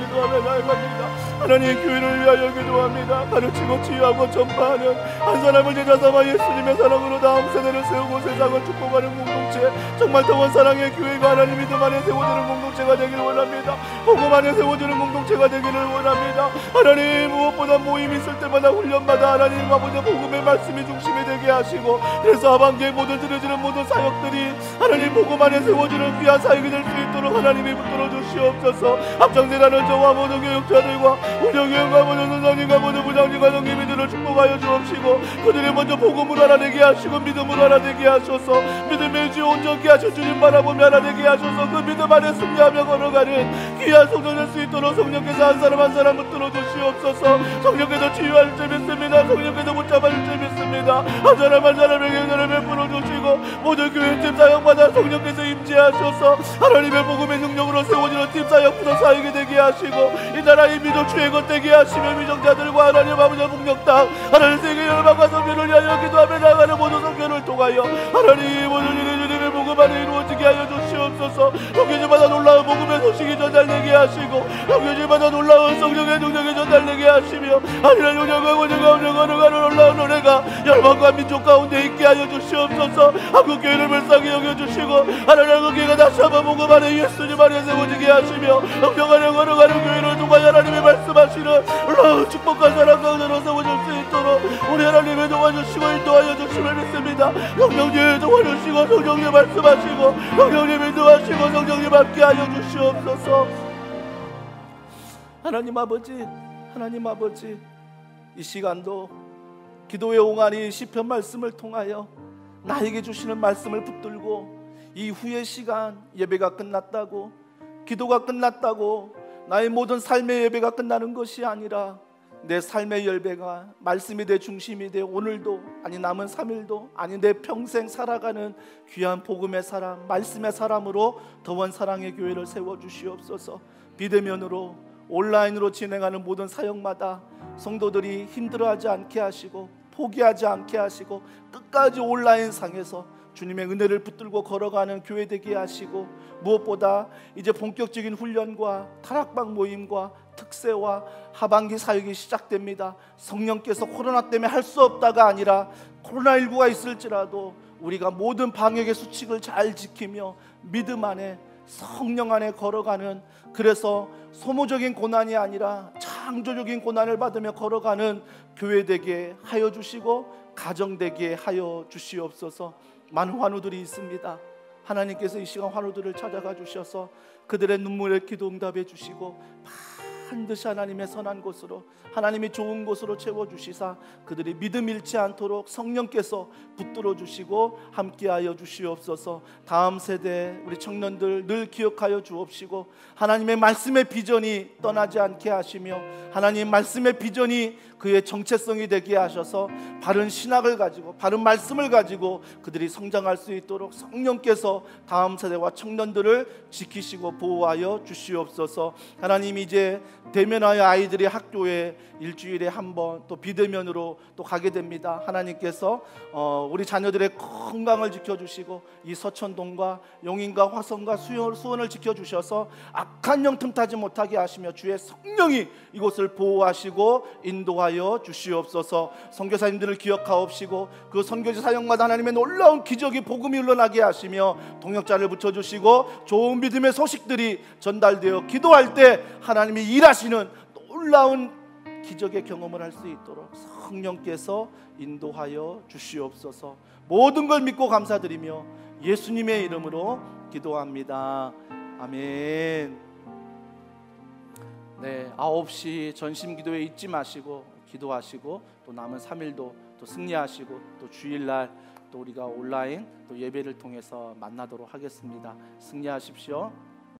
기도합니다. 하나님 교회를 위하여 기도합니다. 가르치고 치유하고 전파하는 한 사람을 제자 삼아 예수님의 사랑으로 다음 세대를 세우고 세상을 축복하는 공동체 정말 더원 사랑의 교회가 하나님 믿음 안에 세워지는 공동체가 되기를 원합니다. 복음 안에 세워지는 공동체가 되기를 원합니다. 하나님 무엇보다 모임 있을 때마다 훈련마다 하나님 아버지 복음의 말씀이 중심이 되게 하시고 그래서 하반기에 모든 드려지는 모든 사역들이 하나님 복음 안에 세워지는 귀한 사역이 될 수 있도록 하나님이 붙들어 주시옵소서. 앞장서라는 저와 모든 교육자들과 운영위원과 모든 선생님과 모든 부장님과 성기민들을 축복하여 주옵시고 그들이 먼저 복음을 알아내게 하시고 믿음을 알아내게 하셔서 믿음의 주 온전케 하신 주님 바라보며 알아내게 하셔서 그 믿음 안에 승리하며 걸어가는 귀한 성도 될 수 있도록 성령께서 한 사람 한 사람 붙들어 주시옵소서. 성령께서 치유할 줄 믿습니다. 성령께서 붙잡아줄 줄 믿습니다. 한 사람 한 사람에게 은혜를 베풀어 주시고 모든 교회팀 사역마다 성령께서 임재하셔서 하나님의 복음의 능력으로 세워지는 팀 사역부터 사역이 되게 하시고 이 나라 이 민족 주의 것 되게 하시며 미정자들과 하나님 아버지 북녘 땅 하나님 세계 열방과 선교를 위하여 기도하며 나가는 모든 선교를 통하여 하나님 모든 일이 주님의 복음 안에 이루어지게 하여 주시옵소서. 성교지마다 놀라운 복음의 소식이 전달되게 하시고 성교지마다 놀라운 성령의 능력이 전달되게 하시며 하나님 운영하고 운영하는 놀라운 은혜가 열방과 민족 가운데 있게 하여 주시옵소서. 한국교회를 불쌍히 여겨주시고 하나님 한국교회가 다시 한번 복음 안에 예수님 안에 세워지게 하시며 성령 안에 걸어가는 교회를 통하여 하나님의 말씀하시는 놀라운 축복과 사랑과 은혜로 세워질 수 있도록 우리 하나님의 도와주시고 인도하여 주시면 믿습니다. 성령님 도와주시고 성령님 말씀하시고 성령님 인도하시고 성령님 함께하여 주시옵소서. 하나님 아버지 이 시간도 기도의 옹알이 시편 말씀을 통하여 나에게 주시는 말씀을 붙들고 이후의 시간 예배가 끝났다고 기도가 끝났다고 나의 모든 삶의 예배가 끝나는 것이 아니라 내 삶의 열배가 말씀이 내 중심이 돼 오늘도 아니 남은 3일도 아니 내 평생 살아가는 귀한 복음의 사람, 말씀의 사람으로 더원 사랑의 교회를 세워주시옵소서. 비대면으로 온라인으로 진행하는 모든 사역마다 성도들이 힘들어하지 않게 하시고 포기하지 않게 하시고 끝까지 온라인 상에서 주님의 은혜를 붙들고 걸어가는 교회 되게 하시고, 무엇보다 이제 본격적인 훈련과 타락방 모임과 특세와 하반기 사역이 시작됩니다. 성령께서 코로나 때문에 할 수 없다가 아니라 코로나19가 있을지라도 우리가 모든 방역의 수칙을 잘 지키며 믿음 안에 성령 안에 걸어가는, 그래서 소모적인 고난이 아니라 창조적인 고난을 받으며 걸어가는 교회 되게 하여 주시고 가정 되게 하여 주시옵소서. 많은 환우들이 있습니다. 하나님께서 이 시간 환우들을 찾아가 주셔서 그들의 눈물의 기도 응답해 주시고 반드시 하나님의 선한 곳으로, 하나님이 좋은 곳으로 채워주시사 그들이 믿음 잃지 않도록 성령께서 붙들어 주시고 함께하여 주시옵소서. 다음 세대 우리 청년들 늘 기억하여 주옵시고 하나님의 말씀의 비전이 떠나지 않게 하시며 하나님 말씀의 비전이 그의 정체성이 되게 하셔서 바른 신학을 가지고 바른 말씀을 가지고 그들이 성장할 수 있도록 성령께서 다음 세대와 청년들을 지키시고 보호하여 주시옵소서. 하나님 이제 대면하여 아이들이 학교에 일주일에 한 번 또 비대면으로 또 가게 됩니다. 하나님께서 우리 자녀들의 건강을 지켜주시고 이 서천동과 용인과 화성과 수원을 지켜주셔서 악한 영 틈타지 못하게 하시며 주의 성령이 이곳을 보호하시고 인도하여 주시옵소서. 선교사님들을 기억하옵시고 그 선교지 사역마다 하나님의 놀라운 기적이 복음이 흘러나게 하시며 동역자를 붙여주시고 좋은 믿음의 소식들이 전달되어 기도할 때 하나님이 일하시는 놀라운 기적의 경험을 할 수 있도록 성령께서 인도하여 주시옵소서. 모든 걸 믿고 감사드리며 예수님의 이름으로 기도합니다. 아멘. 네, 9시 전심기도회 잊지 마시고 기도하시고 또 남은 3일도 또 승리하시고 또 주일날 또 우리가 온라인 또 예배를 통해서 만나도록 하겠습니다. 승리하십시오.